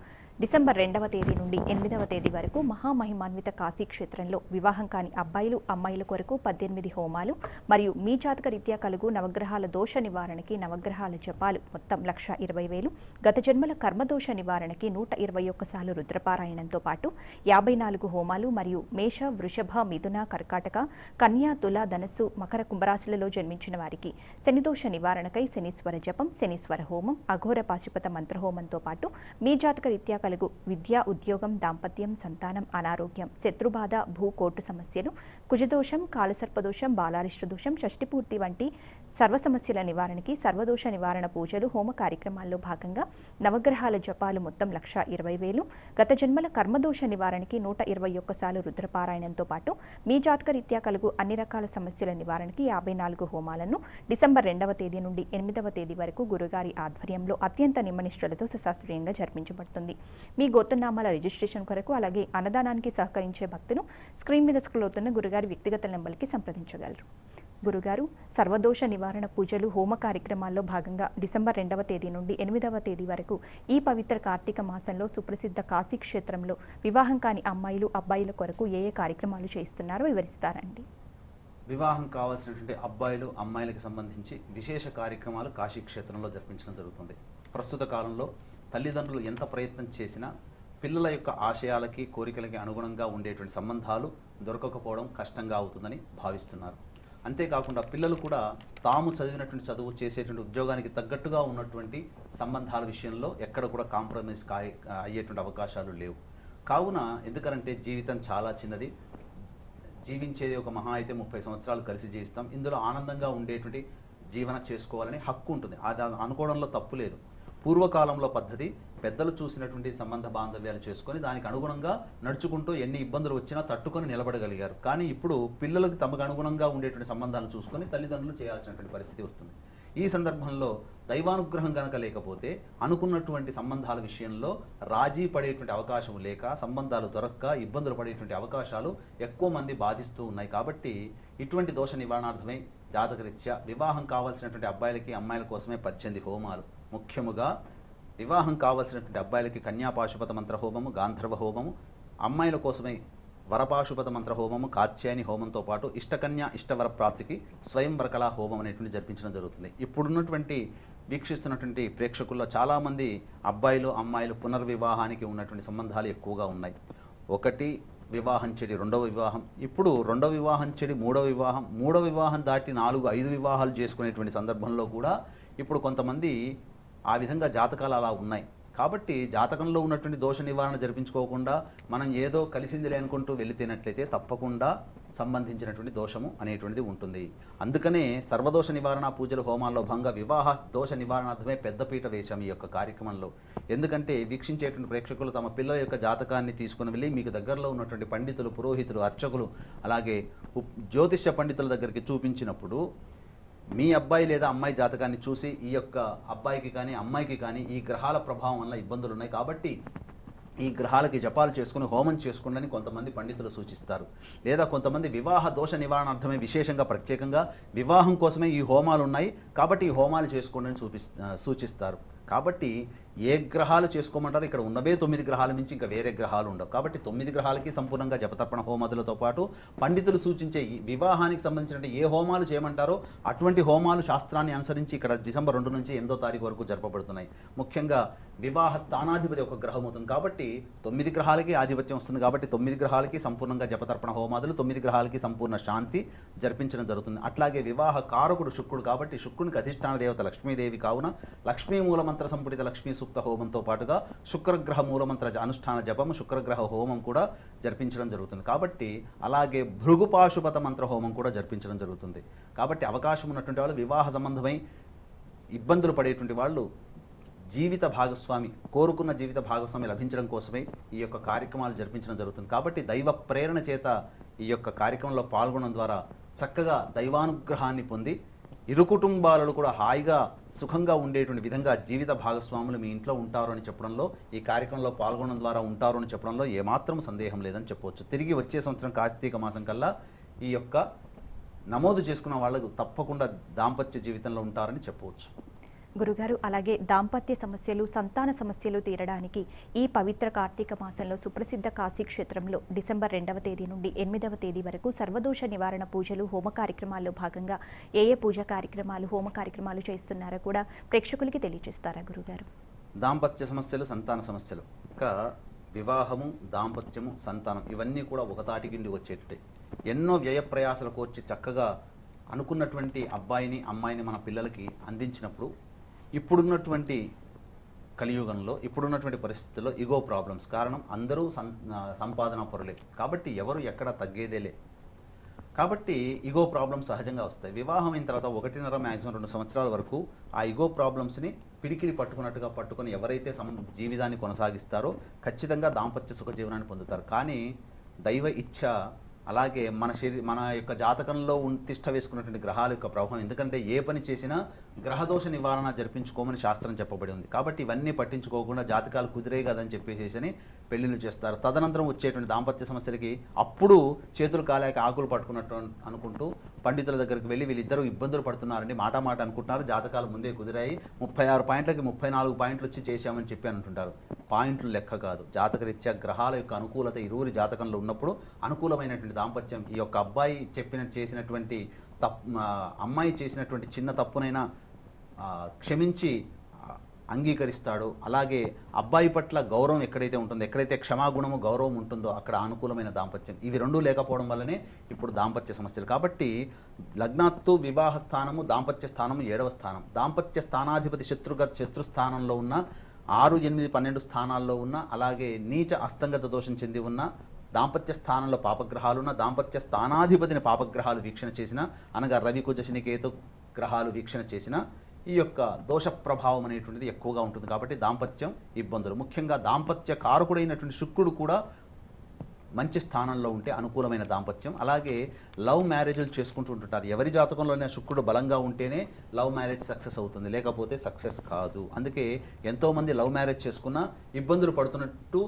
డిసెంబర్ 2వ తేదీ నుండి 8వ తేదీ వరకు మహామహిమాన్విత కాశీ క్షేత్రంలో వివాహం కాని అబ్బాయిలు, అమ్మాయిల కొరకు 18 హోమాలు మరియు మీ జాతక రీత్యా కలుగు నవగ్రహాల దోష నివారణకి నవగ్రహాల జపాలు మొత్తం 1,20,000, గత జన్మల కర్మదోష నివారణకి 121 సార్లు రుద్రపారాయణంతో పాటు 54 హోమాలు మరియు మేష, వృషభ, మిథున, కర్కాటక, కన్యా, తుల, ధనస్సు, మకర, కుంభరాశులలో జన్మించిన వారికి శనిదోష నివారణకై శనీశ్వర జపం, శనీశ్వర హోమం, అఘోర పాశుపత మంత్రహోమంతో పాటు మీ జాతక రీత్యా కలుగు విద్య, ఉద్యోగం, దాంపత్యం, సంతానం, అనారోగ్యం, శత్రుబాధ, భూకోటు సమస్యలు, కుజదోషం, కాలసర్పదోషం, బాలారిష్ట దోషం, షష్టిపూర్తి వంటి సర్వ సమస్యల నివారణకి సర్వదోష నివారణ పూజలు, హోమ కార్యక్రమాల్లో భాగంగా నవగ్రహాల జపాలు మొత్తం 1,20,000, గత జన్మల కర్మదోష నివారణకి 121 సార్లు రుద్రపారాయణంతో పాటు మీ జాతక రీత్యా కలుగు అన్ని రకాల సమస్యల నివారణకి 54 హోమాలను డిసెంబర్ 2వ తేదీ నుండి 8వ తేదీ వరకు గురుగారి ఆధ్వర్యంలో అత్యంత నిమ్మనిష్ఠులతో సుశాస్త్రీయంగా జరిపించబడుతుంది. మీ గోత్రనామాల రిజిస్ట్రేషన్ కొరకు అలాగే అన్నదానానికి సహకరించే భక్తులు స్క్రీన్ మీద స్క్రోల్ అవుతున్న గురుగారి వ్యక్తిగత నెంబర్కి సంప్రదించగలరు. గురుగారు, సర్వదోష నివారణ పూజలు, హోమ కార్యక్రమాల్లో భాగంగా డిసెంబర్ 2వ తేదీ నుండి 8వ తేదీ వరకు ఈ పవిత్ర కార్తీక మాసంలో సుప్రసిద్ధ కాశీ క్షేత్రంలో వివాహం కాని అమ్మాయిలు, అబ్బాయిల కొరకు ఏ కార్యక్రమాలు చేస్తున్నారో వివరిస్తారండి. వివాహం కావాల్సినటువంటి అబ్బాయిలు, అమ్మాయిలకు సంబంధించి విశేష కార్యక్రమాలు కాశీ క్షేత్రంలో జరిపించడం జరుగుతుంది. ప్రస్తుత కాలంలో తల్లిదండ్రులు ఎంత ప్రయత్నం చేసినా పిల్లల యొక్క ఆశయాలకి, కోరికలకి అనుగుణంగా ఉండేటువంటి సంబంధాలు దొరకకపోవడం కష్టంగా అవుతుందని భావిస్తున్నారు. అంతేకాకుండా పిల్లలు కూడా తాము చదివినటువంటి చదువు, చేసేటువంటి ఉద్యోగానికి తగ్గట్టుగా ఉన్నటువంటి సంబంధాల విషయంలో ఎక్కడ కూడా కాంప్రమైజ్ అయ్యేటువంటి అవకాశాలు లేవు. కావున ఎందుకంటే జీవితం చాలా చిన్నది, జీవించేది ఒక మహా అయితే 30 సంవత్సరాలు కలిసి జీవిస్తాం. ఇందులో ఆనందంగా ఉండేటువంటి జీవన చేసుకోవాలని హక్కు ఉంటుంది. అది అనుకోవడంలో తప్పు లేదు. పూర్వకాలంలో పద్ధతి పెద్దలు చూసినటువంటి సంబంధ బాంధవ్యాలు చేసుకొని దానికి అనుగుణంగా నడుచుకుంటూ ఎన్ని ఇబ్బందులు వచ్చినా తట్టుకొని నిలబడగలిగారు. కానీ ఇప్పుడు పిల్లలకు తమకు అనుగుణంగా ఉండేటువంటి సంబంధాలను చూసుకొని తల్లిదండ్రులు చేయాల్సినటువంటి పరిస్థితి వస్తుంది. ఈ సందర్భంలో దైవానుగ్రహం కనుక లేకపోతే అనుకున్నటువంటి సంబంధాల విషయంలో రాజీ పడేటువంటి అవకాశం లేక, సంబంధాలు దొరక్క ఇబ్బందులు పడేటువంటి అవకాశాలు ఎక్కువ మంది బాధిస్తూ ఉన్నాయి. కాబట్టి ఇటువంటి దోష నివారణార్థమై జాతకరీత్యా వివాహం కావాల్సినటువంటి అబ్బాయిలకి, అమ్మాయిల కోసమే 18 హోమాలు. ముఖ్యముగా వివాహం కావాల్సినటువంటి అబ్బాయిలకి కన్యాపాశుపత మంత్ర హోమము, గాంధర్వ హోమము, అమ్మాయిల కోసమై వరపాశుపత మంత్ర హోమము, కాత్యాయని హోమంతో పాటు ఇష్టకన్య, ఇష్టవర ప్రాప్తికి స్వయంవరకళా హోమం అనేటువంటి జరిపించడం జరుగుతుంది. ఇప్పుడున్నటువంటి వీక్షిస్తున్నటువంటి ప్రేక్షకుల్లో చాలామంది అబ్బాయిలు అమ్మాయిలు పునర్వివాహానికి ఉన్నటువంటి సంబంధాలు ఎక్కువగా ఉన్నాయి. ఒకటి వివాహం చెడి రెండవ వివాహం, ఇప్పుడు రెండవ వివాహం చెడి మూడవ వివాహం దాటి 4-5 వివాహాలు చేసుకునేటువంటి సందర్భంలో కూడా ఇప్పుడు కొంతమంది ఆ విధంగా జాతకాలు అలా ఉన్నాయి. కాబట్టి జాతకంలో ఉన్నటువంటి దోష నివారణ జరిపించుకోకుండా మనం ఏదో కలిసిందిలే అనుకుంటూ వెళితేనట్లయితే తప్పకుండా సంబంధించినటువంటి దోషము అనేటువంటిది ఉంటుంది. అందుకనే సర్వదోష నివారణ పూజలు హోమాల్లో భాగంగా వివాహ దోష నివారణార్థమే పెద్దపీట వేశాం ఈ యొక్క కార్యక్రమంలో. ఎందుకంటే వీక్షించేటువంటి ప్రేక్షకులు తమ పిల్లల యొక్క జాతకాన్ని తీసుకుని వెళ్ళి మీకు దగ్గరలో ఉన్నటువంటి పండితులు, పురోహితులు, అర్చకులు, అలాగే జ్యోతిష్య పండితుల దగ్గరికి చూపించినప్పుడు మీ అబ్బాయి లేదా అమ్మాయి జాతకాన్ని చూసి ఈ యొక్క అబ్బాయికి కానీ అమ్మాయికి కానీ ఈ గ్రహాల ప్రభావం వల్ల ఇబ్బందులు ఉన్నాయి కాబట్టి ఈ గ్రహాలకి జపాలు చేసుకుని హోమం చేసుకోండి కొంతమంది పండితులు సూచిస్తారు. లేదా కొంతమంది వివాహ దోష నివారణార్థమే విశేషంగా ప్రత్యేకంగా వివాహం కోసమే ఈ హోమాలు ఉన్నాయి కాబట్టి ఈ హోమాలు చేసుకోండి అని సూచిస్తారు. కాబట్టి ఏ గ్రహాలు చేసుకోమంటారు, ఇక్కడ ఉన్నవే 9 గ్రహాల మించి ఇంకా వేరే గ్రహాలు ఉండవు. కాబట్టి 9 గ్రహాలకి సంపూర్ణంగా జపతర్పణ హోమాదులతో పాటు పండితులు సూచించే వివాహానికి సంబంధించిన ఏ హోమాలు చేయమంటారో అటువంటి హోమాలు శాస్త్రాన్ని అనుసరించి ఇక్కడ డిసెంబర్ 2 నుంచి 8వ తారీఖు వరకు జరపబడుతున్నాయి. ముఖ్యంగా వివాహ స్థానాధిపతి ఒక గ్రహం అవుతుంది కాబట్టి 9 గ్రహాలకి ఆధిపత్యం వస్తుంది. కాబట్టి 9 గ్రహాలకి సంపూర్ణంగా జపతర్పణ హోమాదులు, 9 గ్రహాలకి సంపూర్ణ శాంతి జరిపించడం జరుగుతుంది. అట్లాగే వివాహ కారకుడు శుక్రుడు కాబట్టి శుక్రునికి అధిష్టాన దేవత లక్ష్మీదేవి కావున లక్ష్మీ మూలమంత్ర సంపుటిత లక్ష్మీ సూక్త హోమంతో పాటుగా శుక్రగ్రహ మూలమంత్ర అనుష్ఠాన జపం, శుక్రగ్రహ హోమం కూడా జరిపించడం జరుగుతుంది. కాబట్టి అలాగే భృగుపాశుపత మంత్ర హోమం కూడా జరిపించడం జరుగుతుంది. కాబట్టి అవకాశం ఉన్నటువంటి వాళ్ళు వివాహ సంబంధమై ఇబ్బందులు పడేటువంటి వాళ్ళు జీవిత భాగస్వామి కోరుకున్న జీవిత భాగస్వామి లభించడం కోసమే ఈ యొక్క కార్యక్రమాలు జరిపించడం జరుగుతుంది. కాబట్టి దైవ ప్రేరణ చేత ఈ యొక్క కార్యక్రమంలో పాల్గొనడం ద్వారా చక్కగా దైవానుగ్రహాన్ని పొంది ఇరు కుటుంబాలలో కూడా హాయిగా సుఖంగా ఉండేటువంటి విధంగా జీవిత భాగస్వాములు మీ ఇంట్లో ఉంటారు అని చెప్పడంలో, ఈ కార్యక్రమంలో పాల్గొనడం ద్వారా ఉంటారు అని చెప్పడంలో ఏమాత్రం సందేహం లేదని చెప్పవచ్చు. తిరిగి వచ్చే సంవత్సరం కార్తీక మాసం కల్లా ఈ యొక్క నమోదు చేసుకున్న వాళ్ళకు తప్పకుండా దాంపత్య జీవితంలో ఉంటారని చెప్పవచ్చు. గురుగారు, అలాగే దాంపత్య సమస్యలు, సంతాన సమస్యలు తీరడానికి ఈ పవిత్ర కార్తీక మాసంలో సుప్రసిద్ధ కాశీ క్షేత్రంలో డిసెంబర్ 2వ తేదీ నుండి 8వ తేదీ వరకు సర్వదోష నివారణ పూజలు, హోమ కార్యక్రమాల్లో భాగంగా ఏ పూజా కార్యక్రమాలు, హోమ కార్యక్రమాలు చేస్తున్నారో కూడా ప్రేక్షకులకి తెలియజేస్తారా గురుగారు? దాంపత్య సమస్యలు, సంతాన సమస్యలు, ఇంకా వివాహము, దాంపత్యము, సంతానం ఇవన్నీ కూడా ఒక తాటి కింది వచ్చేటట్టే ఎన్నో వ్యయ ప్రయాసాలు కోర్చి చక్కగా అనుకున్నటువంటి అబ్బాయిని అమ్మాయిని మన పిల్లలకి అందించినప్పుడు ఇప్పుడున్నటువంటి కలియుగంలో, ఇప్పుడున్నటువంటి పరిస్థితుల్లో ఇగో ప్రాబ్లమ్స్ కారణం అందరూ సంపాదన పరులే కాబట్టి ఎవరు ఎక్కడ తగ్గేదేలే. కాబట్టి ఇగో ప్రాబ్లమ్స్ సహజంగా వస్తాయి. వివాహం అయిన తర్వాత 1.5 మ్యాక్సిమం 2 సంవత్సరాల వరకు ఆ ఇగో ప్రాబ్లమ్స్ని పిడికిలి పట్టుకున్నట్టుగా పట్టుకొని ఎవరైతే జీవితాన్ని కొనసాగిస్తారో ఖచ్చితంగా దాంపత్య సుఖ జీవనాన్ని పొందుతారు. కానీ దైవ ఇచ్ఛ అలాగే మన యొక్క జాతకంలో తిష్ట వేసుకున్నటువంటి గ్రహాల యొక్క ప్రభావం, ఎందుకంటే ఏ పని చేసినా గ్రహదోష నివారణ జరిపించుకోమని శాస్త్రం చెప్పబడి ఉంది. కాబట్టి ఇవన్నీ పట్టించుకోకుండా జాతకాలు కుదిరే కదని చెప్పేసి పెళ్లిళ్ళు చేస్తారు. తదనంతరం వచ్చేటువంటి దాంపత్య సమస్యలకి అప్పుడు చేతులు కాలేక ఆకులు పట్టుకున్నట్టు అనుకుంటూ పండితుల దగ్గరికి వెళ్ళి వీళ్ళిద్దరూ ఇబ్బందులు పడుతున్నారండి, మాట అనుకుంటున్నారు, జాతకాలు ముందే కుదిరాయి, 36 పాయింట్లకి 34 పాయింట్లు వచ్చి చేశామని చెప్పి అంటుంటారు. పాయింట్లు లెక్క కాదు, జాతకరీత్యా గ్రహాల యొక్క అనుకూలత ఇరువురి జాతకంలో ఉన్నప్పుడు అనుకూలమైనటువంటి దాంపత్యం ఈ యొక్క అబ్బాయి చేసినటువంటి అమ్మాయి చేసినటువంటి చిన్న తప్పునైనా క్షమించి అంగీకరిస్తాడు. అలాగే అబ్బాయి పట్ల గౌరవం ఎక్కడైతే ఉంటుందో, ఎక్కడైతే క్షమాగుణము గౌరవం ఉంటుందో అక్కడ అనుకూలమైన దాంపత్యం. ఇవి రెండూ లేకపోవడం వల్లనే ఇప్పుడు దాంపత్య సమస్యలు. కాబట్టి లగ్నాత్తు వివాహ స్థానము, దాంపత్య స్థానము 7వ స్థానం. దాంపత్య స్థానాధిపతి శత్రు స్థానంలో ఉన్న 6, 8, 12 స్థానాల్లో ఉన్న, అలాగే నీచ అస్తంగత దోషం చెంది ఉన్న, దాంపత్య స్థానంలో పాపగ్రహాలున్న, దాంపత్య స్థానాధిపతిని పాపగ్రహాలు వీక్షణ చేసిన, అనగా రవి, కుజ, శని, కేతు గ్రహాలు వీక్షణ చేసిన ఈ యొక్క దోష ప్రభావం అనేటువంటిది ఎక్కువగా ఉంటుంది. కాబట్టి దాంపత్యం ఇబ్బందులు, ముఖ్యంగా దాంపత్య కారకుడైనటువంటి శుక్రుడు కూడా మంచి స్థానంలో ఉంటే అనుకూలమైన దాంపత్యం. అలాగే లవ్ మ్యారేజ్లు చేసుకుంటూ ఉంటుంటారు. ఎవరి జాతకంలోనే శుక్రుడు బలంగా ఉంటేనే లవ్ మ్యారేజ్ సక్సెస్ అవుతుంది, లేకపోతే సక్సెస్ కాదు. అందుకే ఎంతోమంది లవ్ మ్యారేజ్ చేసుకున్నా ఇబ్బందులు పడుతున్నట్టు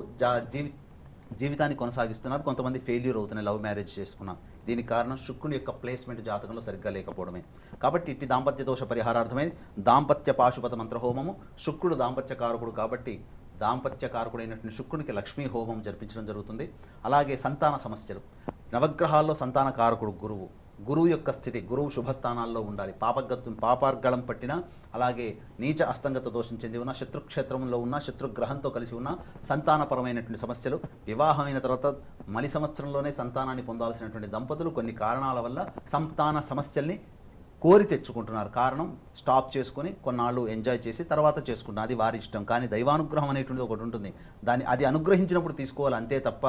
జీవితాన్ని కొనసాగిస్తున్నారు. కొంతమంది ఫెయిల్యూర్ అవుతున్నాయి లవ్ మ్యారేజ్ చేసుకున్నా. దీనికి కారణం శుక్రుని యొక్క ప్లేస్మెంట్ జాతకంలో సరిగ్గా లేకపోవడమే. కాబట్టి ఇట్టి దాంపత్య దోష పరిహారార్థమై దాంపత్య పాశుపత మంత్రహోమము. శుక్రుడు దాంపత్య కారకుడు కాబట్టి దాంపత్య కారకుడైనటువంటి శుక్రునికి లక్ష్మీ హోమం జరిపించడం జరుగుతుంది. అలాగే సంతాన సమస్యలు, నవగ్రహాల్లో సంతాన కారకుడు గురువు. గురువు యొక్క స్థితి, గురువు శుభస్థానాల్లో ఉండాలి. పాపార్గళం పట్టిన, అలాగే నీచ అస్తంగత దోషం చెంది ఉన్న, శత్రుక్షేత్రంలో ఉన్న, శత్రుగ్రహంతో కలిసి ఉన్న సంతానపరమైనటువంటి సమస్యలు, వివాహమైన తర్వాత మలి సంవత్సరంలోనే సంతానాన్ని పొందాల్సినటువంటి దంపతులు కొన్ని కారణాల వల్ల సంతాన సమస్యల్ని కోరి తెచ్చుకుంటున్నారు. కారణం స్టాప్ చేసుకొని కొన్నాళ్ళు ఎంజాయ్ చేసి తర్వాత చేసుకుంటున్నారు, అది వారి ఇష్టం. కానీ దైవానుగ్రహం అనేటువంటిది ఒకటి ఉంటుంది, అది అనుగ్రహించినప్పుడు తీసుకోవాలి అంతే తప్ప,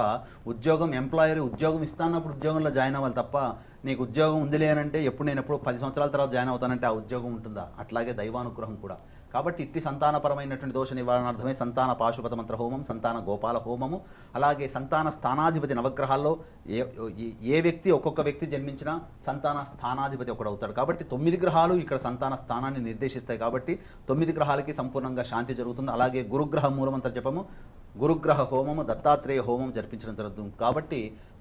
ఎంప్లాయర్ ఉద్యోగం ఇస్తానప్పుడు ఉద్యోగంలో జాయిన్ అవ్వాలి తప్ప, నీకు ఉద్యోగం ఉందిలే అంటే నేను ఎప్పుడు 10 సంవత్సరాల తర్వాత జాయిన్ అవుతానంటే ఆ ఉద్యోగం ఉంటుందా? అట్లాగే దైవానుగ్రహం కూడా. కాబట్టి ఇట్టి సంతానపరమైనటువంటి దోష నివారణార్థమే సంతాన పాశుపత మంత్ర హోమం, సంతాన గోపాల హోమము, అలాగే సంతాన స్థానాధిపతి నవగ్రహాల్లో ఏ వ్యక్తి, ఒక్కొక్క వ్యక్తి జన్మించినా సంతాన స్థానాధిపతి ఒకడు అవుతాడు. కాబట్టి 9 గ్రహాలు ఇక్కడ సంతాన స్థానాన్ని నిర్దేశిస్తాయి. కాబట్టి 9 గ్రహాలకి సంపూర్ణంగా శాంతి జరుగుతుంది. అలాగే గురుగ్రహ మూలమంత్ర జపము, గురుగ్రహ హోమము, దత్తాత్రేయ హోమం జరిపించడం జరుగుతుంది. కాబట్టి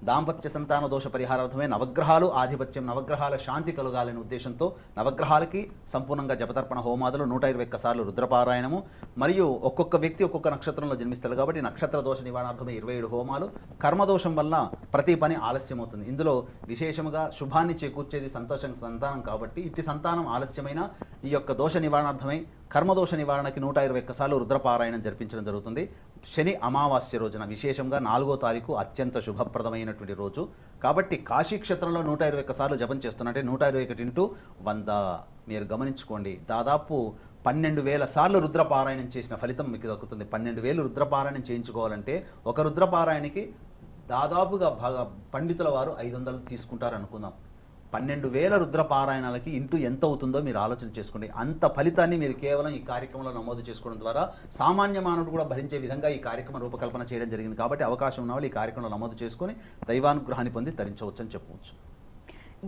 దాంపత్య సంతాన దోష పరిహారార్థమే నవగ్రహాలు ఆధిపత్యం, నవగ్రహాల శాంతి కలగాలనే ఉద్దేశంతో నవగ్రహాలకి సంపూర్ణంగా జపతర్పణ హోమాదులు, 121 సార్లు రుద్రపారాయణము, మరియు ఒక్కొక్క వ్యక్తి ఒక్కొక్క నక్షత్రంలో జన్మిస్తారు కాబట్టి నక్షత్ర దోష నివారణార్థమే 27 హోమాలు. కర్మదోషం వల్ల ప్రతి పని ఆలస్యం అవుతుంది. ఇందులో విశేషముగా శుభాన్ని చేకూర్చేది సంతానం కాబట్టి ఇట్టి సంతానం ఆలస్యమైన ఈ యొక్క దోష నివారణార్థమై కర్మదోష నివారణకి 121 సార్లు రుద్రపారాయణం జరిపించడం జరుగుతుంది. శని అమావాస్య రోజున, విశేషంగా 4వ తారీఖు అత్యంత శుభప్రదమైనటువంటి రోజు. కాబట్టి కాశీక్షేత్రంలో 121 సార్లు జపం చేస్తున్నట్టే 121 ఇంటూ 100 మీరు గమనించుకోండి. దాదాపు 12,000 సార్లు రుద్రపారాయణం చేసిన ఫలితం మీకు దక్కుతుంది. 12,000 రుద్రపారాయణం చేయించుకోవాలంటే ఒక రుద్రపారాయణకి దాదాపుగా పండితుల వారు 500 తీసుకుంటారు అనుకుందాం. 12,000 రుద్రపారాయణాలకి ఇంటూ ఎంత అవుతుందో మీరు ఆలోచన చేసుకోండి. అంత ఫలితాన్ని మీరు కేవలం ఈ కార్యక్రమంలో నమోదు చేసుకోవడం ద్వారా సామాన్య మానవుడు కూడా భరించే విధంగా ఈ కార్యక్రమం రూపకల్పన చేయడం జరిగింది. కాబట్టి అవకాశం ఉన్న వాళ్ళు ఈ కార్యక్రమంలో నమోదు చేసుకొని దైవానుగ్రహాన్ని పొంది తరించవచ్చని చెప్పవచ్చు.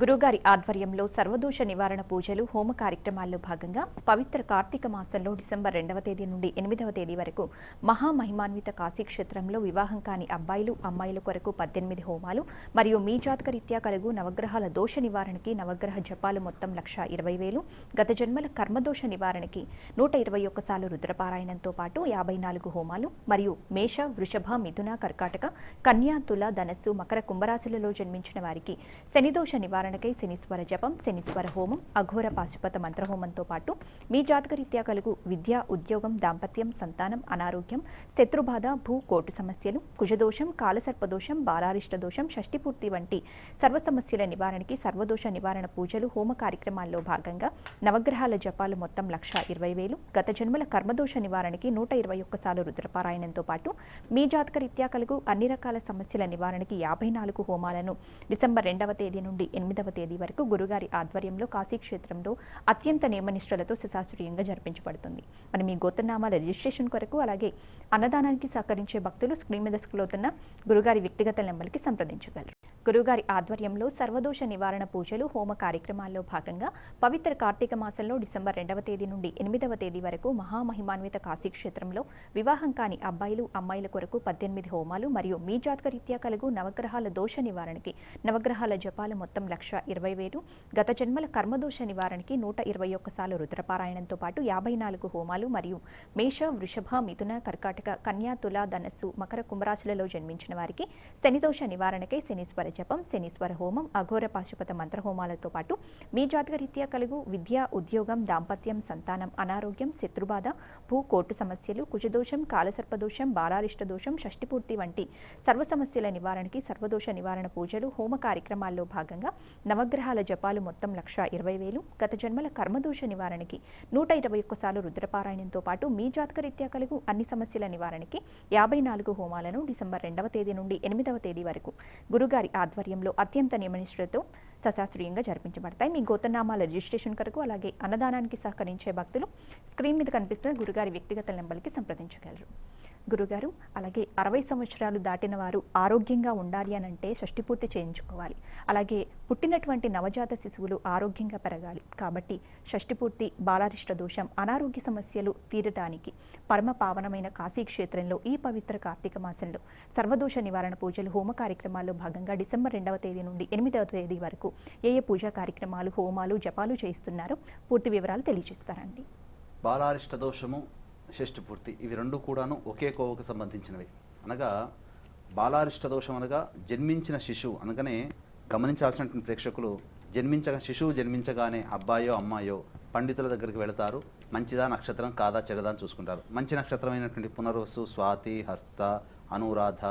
గురుగారి ఆధ్వర్యంలో సర్వదోష నివారణ పూజలు, హోమ కార్యక్రమాల్లో భాగంగా పవిత్ర కార్తీక మాసంలో డిసెంబర్ 2వ తేదీ నుండి 8వ తేదీ వరకు మహామహిమాన్విత కాశీక్షేత్రంలో వివాహం కాని అబ్బాయిలు, అమ్మాయిల కొరకు 18 హోమాలు మరియు మీ జాతకరీత్యా కలుగు నవగ్రహాల దోష నివారణకి నవగ్రహ జపాలు మొత్తం 1,20,000, గత జన్మల కర్మదోష నివారణకి 121 సార్లు రుద్రపారాయణంతో పాటు 54 హోమాలు మరియు మేష, వృషభ, మిథున, కర్కాటక, కన్యా, తుల, ధనస్సు, మకర, కుంభరాశులలో జన్మించిన వారికి శనిదోష నివారణకై శనీశ్వర జపం, శనీశ్వర హోమం, అఘోర పాశుపత మంత్రహోమంతో పాటు మీ జాతకరీత్యా కలుగు విద్య, ఉద్యోగం, దాంపత్యం, సంతానం, అనారోగ్యం, శత్రుబాధ, భూ కోటు సమస్యలు, కుజదోషం, కాలసర్పదోషం, బాలారిష్ట దోషం, షష్ఠిపూర్తి వంటి సర్వ సమస్యల నివారణకి సర్వదోష నివారణ పూజలు, హోమ కార్యక్రమాల్లో భాగంగా నవగ్రహాల జపాలు మొత్తం 1,20,000, గత జన్మల కర్మదోష నివారణకి 121 సార్లు రుద్రపారాయణంతో పాటు మీ జాతకరీత్యా కలుగు అన్ని రకాల సమస్యల నివారణకి 54 హోమాలను డిసెంబర్ 2వ తేదీ నుండి 8వ తేదీ వరకు గురుగారి ఆధ్వర్యంలో కాశీక్షేత్రంలో అత్యంత నియమనిష్టలతో సుశాస్త్రీయంగా జరిపించబడుతుంది. మరి మీ గోత్రనామాల రిజిస్ట్రేషన్ కొరకు అలాగే అన్నదానానికి సహకరించే భక్తులు స్క్రీన్ మీద స్క్రోల్ అవుతున్న గురుగారి వ్యక్తిగత నెంబర్కి సంప్రదించగలరు. గురుగారి ఆధ్వర్యంలో సర్వదోష నివారణ పూజలు, హోమ కార్యక్రమాల్లో భాగంగా పవిత్ర కార్తీక మాసంలో డిసెంబర్ 2వ తేదీ నుండి 8వ తేదీ వరకు మహామహిమాన్విత కాశీక్షేత్రంలో వివాహం కాని అబ్బాయిలు, అమ్మాయిల కొరకు 18 హోమాలు మరియు మీ జాతకరీత్యా కలుగు నవగ్రహాల దోష నివారణకి నవగ్రహాల జపాలు మొత్తం 1,20,000, గత జన్మల కర్మదోష నివారణకి 121 సార్లు రుద్రపారాయణంతో పాటు 54 హోమాలు మరియు మేష, వృషభ, మిథున, కర్కాటక, కన్యా, తుల, ధనస్సు, మకర, కుంభరాశులలో జన్మించిన వారికి శనిదోష నివారణకై శనీశ్వర జపం, శనీశ్వర హోమం, అఘోర పాశుపత మంత్రహోమాలతో పాటు మీ జాతకరీత్యా కలుగు విద్య, ఉద్యోగం, దాంపత్యం, సంతానం, అనారోగ్యం, శత్రుబాధ, భూ కోటు సమస్యలు, కుజదోషం, కాలసర్పదోషం, బాలారిష్ట దోషం, షష్ఠిపూర్తి వంటి సర్వ సమస్యల నివారణకి సర్వదోష నివారణ పూజలు, హోమ కార్యక్రమాల్లో భాగంగా నవగ్రహాల జపాలు మొత్తం 1,20,000, గత జన్మల కర్మదోష నివారణకి 121 సార్లు రుద్రపారాయణంతో పాటు మీ జాతకరీత్యా కలుగు అన్ని సమస్యల నివారణకి 54 హోమాలను డిసెంబర్ 2వ తేదీ నుండి 8వ తేదీ వరకు గురుగారి ఆధ్వర్యంలో అత్యంత నియమనిష్టలతో సశాస్త్రీయంగా జరిపించబడతాయి. మీ గోత్రనామాల రిజిస్ట్రేషన్ కొరకు అలాగే అన్నదానానికి సహకరించే భక్తులు స్క్రీన్ మీద కనిపిస్తున్న గురుగారి వ్యక్తిగత నెంబర్కి సంప్రదించగలరు. గురుగారు, అలాగే 60 సంవత్సరాలు దాటిన వారు ఆరోగ్యంగా ఉండాలి అని అంటే షష్ఠిపూర్తి చేయించుకోవాలి. అలాగే పుట్టినటువంటి నవజాత శిశువులు ఆరోగ్యంగా పెరగాలి. కాబట్టి షష్ఠిపూర్తి, బాలారిష్ట దోషం, అనారోగ్య సమస్యలు తీరడానికి పరమ పావనమైన కాశీక్షేత్రంలో ఈ పవిత్ర కార్తీక మాసంలో సర్వదోష నివారణ పూజలు, హోమ కార్యక్రమాల్లో భాగంగా డిసెంబర్ 2వ తేదీ నుండి 8వ తేదీ వరకు ఏ పూజా కార్యక్రమాలు, హోమాలు, జపాలు చేయిస్తున్నారో పూర్తి వివరాలు తెలియజేస్తారండి. బాలారిష్ట దోషము, షష్ఠిపూర్తి ఇవి రెండు కూడాను ఒకే కోవకు సంబంధించినవి. అనగా బాలారిష్ట దోషం అనగా జన్మించిన శిశువు అనగానే గమనించాల్సినటువంటి ప్రేక్షకులు శిశువు జన్మించగానే అబ్బాయో అమ్మాయో పండితుల దగ్గరికి వెళతారు. మంచిదా నక్షత్రం కాదా చెడదా అని చూసుకుంటారు. మంచి నక్షత్రమైనటువంటి పునర్వసు, స్వాతి, హస్త, అనురాధ,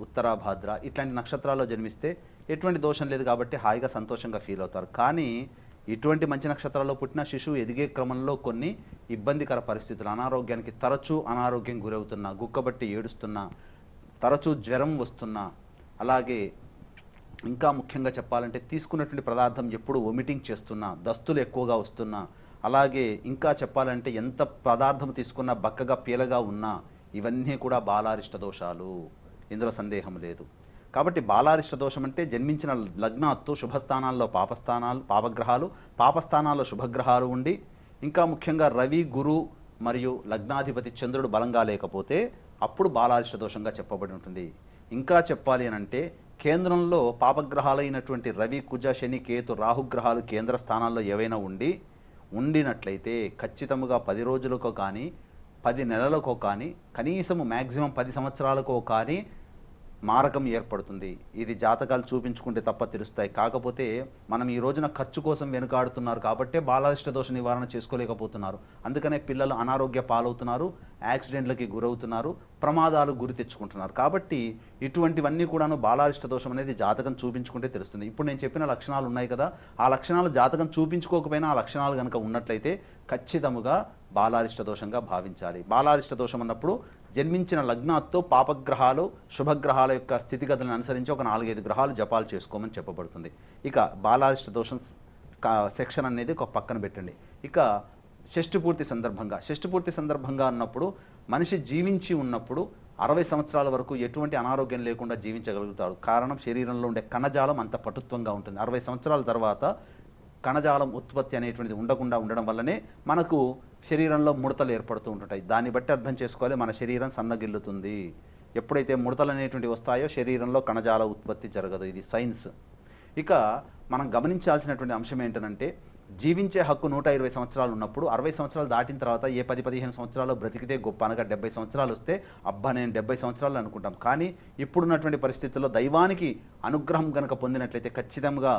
ఉత్తరాభాద్ర ఇట్లాంటి నక్షత్రాల్లో జన్మిస్తే ఎటువంటి దోషం లేదు కాబట్టి హాయిగా సంతోషంగా ఫీల్ అవుతారు. కానీ ఇటువంటి మంచి నక్షత్రాల్లో పుట్టిన శిశువు ఎదిగే క్రమంలో కొన్ని ఇబ్బందికర పరిస్థితులు, అనారోగ్యానికి తరచూ అనారోగ్యం గురవుతున్నా, గుక్కబట్టి ఏడుస్తున్నా, తరచూ జ్వరం వస్తున్నా, అలాగే ఇంకా ముఖ్యంగా చెప్పాలంటే తీసుకున్నటువంటి పదార్థం ఎప్పుడు వొమిటింగ్ చేస్తున్నా, దస్తులు ఎక్కువగా వస్తున్నా, అలాగే ఇంకా చెప్పాలంటే ఎంత పదార్థం తీసుకున్నా బక్కగా పీలగా ఉన్నా, ఇవన్నీ కూడా బాలారిష్ట దోషాలు, ఇందులో సందేహం లేదు. కాబట్టి బాలారిష్ట దోషం అంటే జన్మించిన లగ్నాత్తు శుభస్థానాల్లో పాపగ్రహాలు, పాపస్థానాల్లో శుభగ్రహాలు ఉండి, ఇంకా ముఖ్యంగా రవి, గురు మరియు లగ్నాధిపతి చంద్రుడు బలంగా లేకపోతే అప్పుడు బాలారిష్ట దోషంగా చెప్పబడి ఉంటుంది. ఇంకా చెప్పాలి అని అంటే కేంద్రంలో పాపగ్రహాలైనటువంటి రవి, కుజ, శని, కేతు, రాహుగ్రహాలు కేంద్ర స్థానాల్లో ఏవైనా ఉండినట్లయితే ఖచ్చితంగా 10 రోజులకో కానీ 10 నెలలకో కానీ కనీసం మ్యాక్సిమం 10 సంవత్సరాలకో కానీ మారకం ఏర్పడుతుంది. ఇది జాతకాలు చూపించుకుంటే తప్ప తెలుస్తాయి. కాకపోతే మనం ఈ రోజున ఖర్చు కోసం వెనుకాడుతున్నారు కాబట్టే బాలారిష్ట దోష నివారణ చేసుకోలేకపోతున్నారు. అందుకనే పిల్లలు అనారోగ్య పాలవుతున్నారు, యాక్సిడెంట్లకి గురవుతున్నారు, ప్రమాదాలు గురి తెచ్చుకుంటున్నారు. కాబట్టి ఇటువంటివన్నీ కూడాను బాలారిష్ట దోషం అనేది జాతకం చూపించుకుంటే తెలుస్తుంది. ఇప్పుడు నేను చెప్పిన లక్షణాలు ఉన్నాయి కదా, ఆ లక్షణాలు జాతకం చూపించుకోకపోయినా ఆ లక్షణాలు కనుక ఉన్నట్లయితే ఖచ్చితంగా బాలారిష్ట దోషంగా భావించాలి. బాలారిష్ట దోషం అన్నప్పుడు జన్మించిన లగ్నాత్తో పాపగ్రహాలు శుభగ్రహాల యొక్క స్థితిగతులను అనుసరించి ఒక 4-5 గ్రహాలు జపాలు చేసుకోమని చెప్పబడుతుంది. ఇక బాలారిష్ట దోషం సెక్షన్ అనేది ఒక పక్కన పెట్టండి. ఇక షష్ఠిపూర్తి సందర్భంగా అన్నప్పుడు మనిషి జీవించి ఉన్నప్పుడు 60 సంవత్సరాల వరకు ఎటువంటి అనారోగ్యం లేకుండా జీవించగలుగుతాడు. కారణం శరీరంలో ఉండే కణజాలం అంత పటుత్వంగా ఉంటుంది. 60 సంవత్సరాల తర్వాత కణజాలం ఉత్పత్తి అనేటువంటిది ఉండడం వల్లనే మనకు శరీరంలో ముడతలు ఏర్పడుతూ ఉంటుంటాయి. దాన్ని బట్టి అర్థం చేసుకోవాలి, మన శరీరం సన్నగిల్లుతుంది. ఎప్పుడైతే ముడతలు అనేటువంటివి వస్తాయో శరీరంలో కణజాల ఉత్పత్తి జరగదు. ఇది సైన్స్. ఇక మనం గమనించాల్సినటువంటి అంశం ఏంటంటే జీవించే హక్కు 120 సంవత్సరాలు ఉన్నప్పుడు 60 సంవత్సరాలు దాటిన తర్వాత ఏ 10-15 సంవత్సరాలు బ్రతికితే గొప్ప, అనగా 70 సంవత్సరాలు వస్తే అబ్బా నేను 70 సంవత్సరాలు అనుకుంటాం. కానీ ఇప్పుడున్నటువంటి పరిస్థితుల్లో దైవానికి అనుగ్రహం కనుక పొందినట్లయితే ఖచ్చితంగా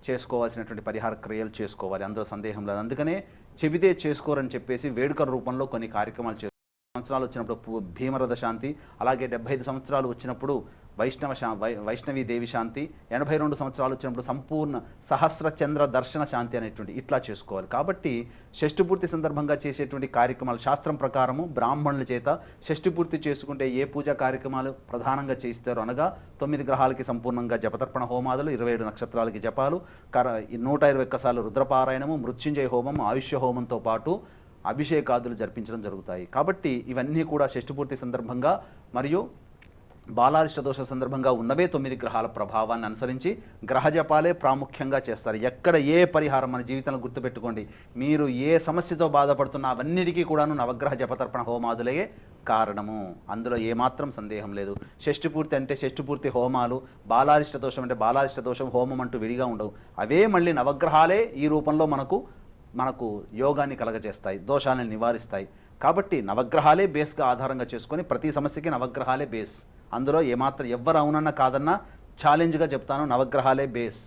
చేసుకోవాల్సినటువంటి పరిహార క్రియలు చేసుకోవాలి, అందులో సందేహం లేదు. అందుకనే చెబితే చేసుకోరని చెప్పేసి వేడుకల రూపంలో కొన్ని కార్యక్రమాలు సంవత్సరాలు వచ్చినప్పుడు భీమరథ శాంతి, అలాగే 75 సంవత్సరాలు వచ్చినప్పుడు వైష్ణవి దేవి శాంతి, 82 సంవత్సరాలు వచ్చినప్పుడు సంపూర్ణ సహస్ర చంద్ర దర్శన శాంతి అనేటువంటి ఇట్లా చేసుకోవాలి. కాబట్టి షష్ఠిపూర్తి సందర్భంగా చేసేటువంటి కార్యక్రమాలు శాస్త్రం ప్రకారము బ్రాహ్మణుల చేత షష్ఠిపూర్తి చేసుకుంటే ఏ పూజా కార్యక్రమాలు ప్రధానంగా చేయిస్తారు అనగా 9 గ్రహాలకి సంపూర్ణంగా జపతర్పణ హోమాదులు, 27 నక్షత్రాలకి జపాలు, 121 సార్లు రుద్రపారాయణము, మృత్యుంజయ హోమం, ఆయుష్య హోమంతో పాటు అభిషేకాదులు జరిపించడం జరుగుతాయి. కాబట్టి ఇవన్నీ కూడా షష్ఠిపూర్తి సందర్భంగా మరియు బాలారిష్ట దోష సందర్భంగా ఉన్నవే 9 గ్రహాల ప్రభావాన్ని అనుసరించి గ్రహ జపాలే ప్రాముఖ్యంగా చేస్తారు. ఎక్కడ ఏ పరిహారం మన జీవితంలో గుర్తుపెట్టుకోండి, మీరు ఏ సమస్యతో బాధపడుతున్నా అవన్నిటికీ కూడాను నవగ్రహ జపతర్పణ హోమాదులే కారణము, అందులో ఏమాత్రం సందేహం లేదు. షష్ఠిపూర్తి అంటే షష్ఠిపూర్తి హోమాలు, బాలారిష్ట దోషం అంటే బాలారిష్ట దోషం హోమం అంటూ విడిగా ఉండవు. అవే మళ్ళీ నవగ్రహాలే ఈ రూపంలో మనకు యోగాన్ని కలగజేస్తాయి, దోషాలను నివారిస్తాయి. కాబట్టి నవగ్రహాలే బేస్గా ఆధారంగా చేసుకొని ప్రతి సమస్యకి నవగ్రహాలే బేస్. అందులో ఏమాత్రం ఎవ్వరు అవునన్నా కాదన్నా ఛాలెంజ్గా చెప్తాను, నవగ్రహాలే బేస్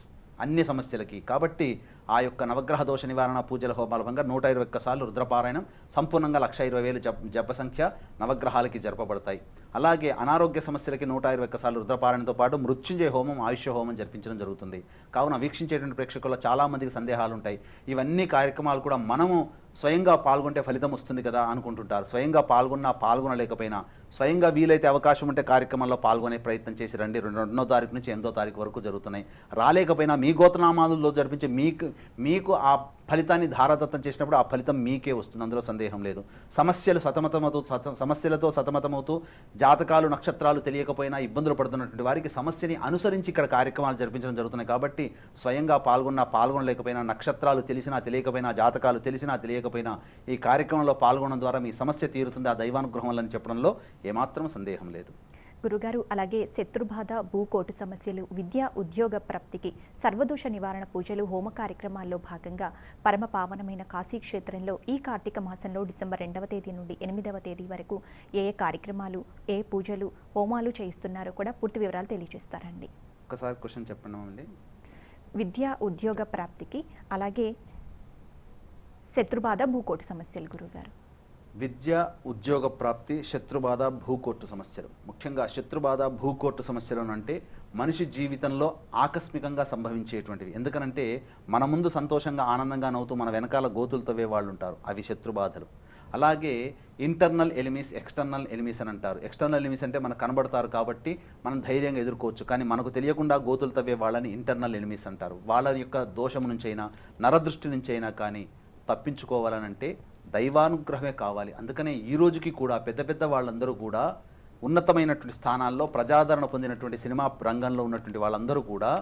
అన్ని సమస్యలకి. కాబట్టి ఆ యొక్క నవగ్రహ దోష నివారణ పూజల హోమాల భాగంగా 121 సార్లు రుద్రపారాయణం, సంపూర్ణంగా 120,000 జప సంఖ్య నవగ్రహాలకి జరపబడతాయి. అలాగే అనారోగ్య సమస్యలకి 121 సార్లు రుద్రపారాయణంతో పాటు మృత్యుంజయ హోమం, ఆయుష్య హోమం జరిపించడం జరుగుతుంది. కావున వీక్షించేటువంటి ప్రేక్షకుల్లో చాలామందికి సందేహాలు ఉంటాయి. ఇవన్నీ కార్యక్రమాలు కూడా మనము స్వయంగా పాల్గొంటే ఫలితం వస్తుంది కదా అనుకుంటుంటారు. స్వయంగా పాల్గొనలేకపోయినా స్వయంగా వీలైతే అవకాశం ఉంటే కార్యక్రమాల్లో పాల్గొనే ప్రయత్నం చేసి రండి. 2వ తారీఖు నుంచి 8వ తారీఖు వరకు జరుగుతున్నాయి. రాలేకపోయినా మీ గోత్రనామాలలో జరిపించి మీకు ఆ ఫలితాన్ని ధారాదత్తం చేసినప్పుడు ఆ ఫలితం మీకే వస్తుంది, అందులో సందేహం లేదు. సమస్యలతో సతమతమవుతూ జాతకాలు నక్షత్రాలు తెలియకపోయినా ఇబ్బందులు పడుతున్నటువంటి వారికి సమస్యని అనుసరించి ఇక్కడ కార్యక్రమాలు జరిపించడం జరుగుతున్నాయి. కాబట్టి స్వయంగా పాల్గొనలేకపోయినా, నక్షత్రాలు తెలిసినా తెలియకపోయినా, జాతకాలు తెలిసినా తెలియకపోయినా ఈ కార్యక్రమంలో పాల్గొనడం ద్వారా మీ సమస్య తీరుతుంది ఆ దైవానుగ్రహం వల్ల చెప్పడంలో ఏమాత్రం సందేహం లేదు. గురుగారు, అలాగే శత్రుబాధ, భూకోటు సమస్యలు, విద్యా ఉద్యోగ ప్రాప్తికి సర్వదోష నివారణ పూజలు, హోమ కార్యక్రమాల్లో భాగంగా పరమ పావనమైన కాశీ క్షేత్రంలో ఈ కార్తీక మాసంలో డిసెంబర్ 2వ తేదీ నుండి 8వ తేదీ వరకు ఏ కార్యక్రమాలు, ఏ పూజలు, హోమాలు చేయిస్తున్నారో కూడా పూర్తి వివరాలు తెలియజేస్తారండి. ఒకసారి క్వశ్చన్ చెప్పండి. విద్యా ఉద్యోగ ప్రాప్తికి, అలాగే శత్రుబాధ భూకోటు సమస్యలు గురుగారు. విద్య, ఉద్యోగ ప్రాప్తి, శత్రుబాధ, భూకోర్టు సమస్యలు. ముఖ్యంగా శత్రుబాధ, భూకోర్టు సమస్యలు అంటే మనిషి జీవితంలో ఆకస్మికంగా సంభవించేటువంటివి. ఎందుకనంటే మన ముందు సంతోషంగా ఆనందంగా నవ్వుతూ మన వెనకాల గోతులు తవ్వే వాళ్ళు ఉంటారు, అవి శత్రుబాధలు. అలాగే ఇంటర్నల్ ఎలిమీస్, ఎక్స్టర్నల్ ఎలిమీస్ అని అంటారు. ఎక్స్టర్నల్ ఎలిమీస్ అంటే మనకు కనబడతారు కాబట్టి మనం ధైర్యంగా ఎదుర్కోవచ్చు, కానీ మనకు తెలియకుండా గోతులు తవ్వే వాళ్ళని ఇంటర్నల్ ఎలిమీస్ అంటారు. వాళ్ళ యొక్క దోషం నుంచి అయినా నరదృష్టి నుంచి అయినా కానీ తప్పించుకోవాలనంటే దైవానుగ్రహమే కావాలి. అందుకనే ఈ రోజుకి కూడా పెద్ద పెద్ద వాళ్ళందరూ కూడా ఉన్నతమైనటువంటి స్థానాల్లో ప్రజాదరణ పొందినటువంటి సినిమా రంగంలో ఉన్నటువంటి వాళ్ళందరూ కూడా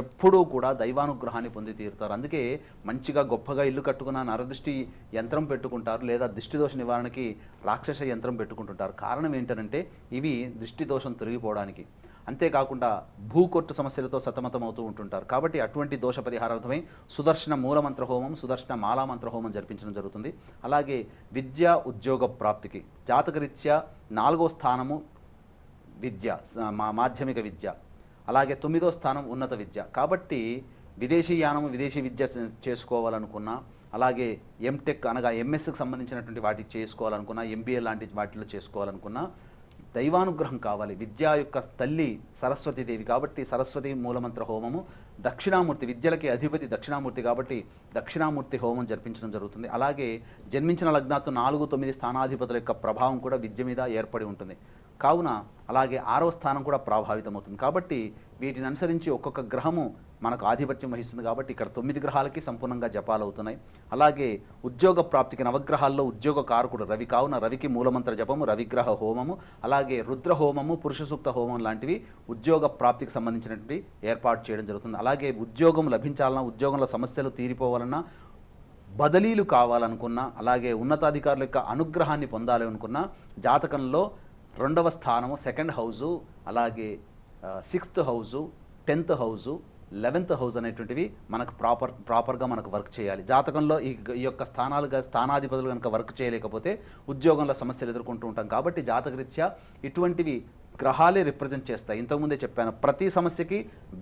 ఎప్పుడూ కూడా దైవానుగ్రహాన్ని పొంది తీరుతారు. అందుకే మంచిగా గొప్పగా ఇల్లు కట్టుకున్న నరదృష్టి యంత్రం పెట్టుకుంటారు, లేదా దృష్టి దోష నివారణకి రాక్షస యంత్రం పెట్టుకుంటుంటారు. కారణం ఏంటంటే ఇవి దృష్టి దోషం తొలగిపోవడానికి. అంతేకాకుండా భూకొట్టు సమస్యలతో సతమతమవుతూ ఉంటుంటారు. కాబట్టి అటువంటి దోష పరిహారార్థమై సుదర్శన మూలమంత్ర హోమం, సుదర్శన మాలామంత్ర హోమం జరిపించడం జరుగుతుంది. అలాగే విద్యా ఉద్యోగ ప్రాప్తికి జాతకరీత్యా 4వ స్థానము విద్య, మాధ్యమిక విద్య, అలాగే 9వ స్థానం ఉన్నత విద్య. కాబట్టి విదేశీ యానము, విదేశీ విద్య చేసుకోవాలనుకున్నా, అలాగే ఎంటెక్ అనగా ఎంఎస్కి సంబంధించినటువంటి వాటికి చేసుకోవాలనుకున్నా, ఎంబీఏ లాంటి వాటిలో చేసుకోవాలనుకున్నా దైవానుగ్రహం కావాలి. విద్యా యొక్క తల్లి సరస్వతీదేవి కాబట్టి సరస్వతి మూలమంత్ర హోమము, దక్షిణామూర్తి విద్యలకి అధిపతి దక్షిణామూర్తి కాబట్టి దక్షిణామూర్తి హోమం జరిపించడం జరుగుతుంది. అలాగే జన్మించిన లగ్నాతో 4, 9 స్థానాధిపతుల యొక్క ప్రభావం కూడా విద్య మీద ఏర్పడి ఉంటుంది. కావున అలాగే 6వ స్థానం కూడా ప్రభావితమవుతుంది. కాబట్టి వీటిని అనుసరించి ఒక్కొక్క గ్రహము మనకు ఆధిపత్యం వహిస్తుంది. కాబట్టి ఇక్కడ 9 గ్రహాలకి సంపూర్ణంగా జపాలు అవుతున్నాయి. అలాగే ఉద్యోగ ప్రాప్తికి నవగ్రహాల్లో ఉద్యోగ కారకుడు రవి కావున రవికి మూలమంత్ర జపము, రవిగ్రహ హోమము, అలాగే రుద్ర హోమము, పురుష సూక్త హోమం లాంటివి ఉద్యోగ ప్రాప్తికి సంబంధించినటువంటి ఏర్పాటు చేయడం జరుగుతుంది. అలాగే ఉద్యోగం లభించాలన్నా, ఉద్యోగంలో సమస్యలు తీరిపోవాలన్నా, బదిలీలు కావాలనుకున్నా, అలాగే ఉన్నతాధికారుల యొక్క అనుగ్రహాన్ని పొందాలి అనుకున్నా జాతకంలో 2వ స్థానము, 2nd హౌజు, అలాగే 6th house, 10th house, 11th house అనేటువంటివి మనకు ప్రాపర్గా మనకు వర్క్ చేయాలి. జాతకంలో ఈ యొక్క స్థానాధిపతులు కనుక వర్క్ చేయలేకపోతే ఉద్యోగంలో సమస్యలు ఎదుర్కొంటూ ఉంటాం. కాబట్టి జాతకరీత్యా ఇటువంటివి గ్రహాలే రిప్రజెంట్ చేస్తాయి. ఇంతకుముందే చెప్పాను, ప్రతి సమస్యకి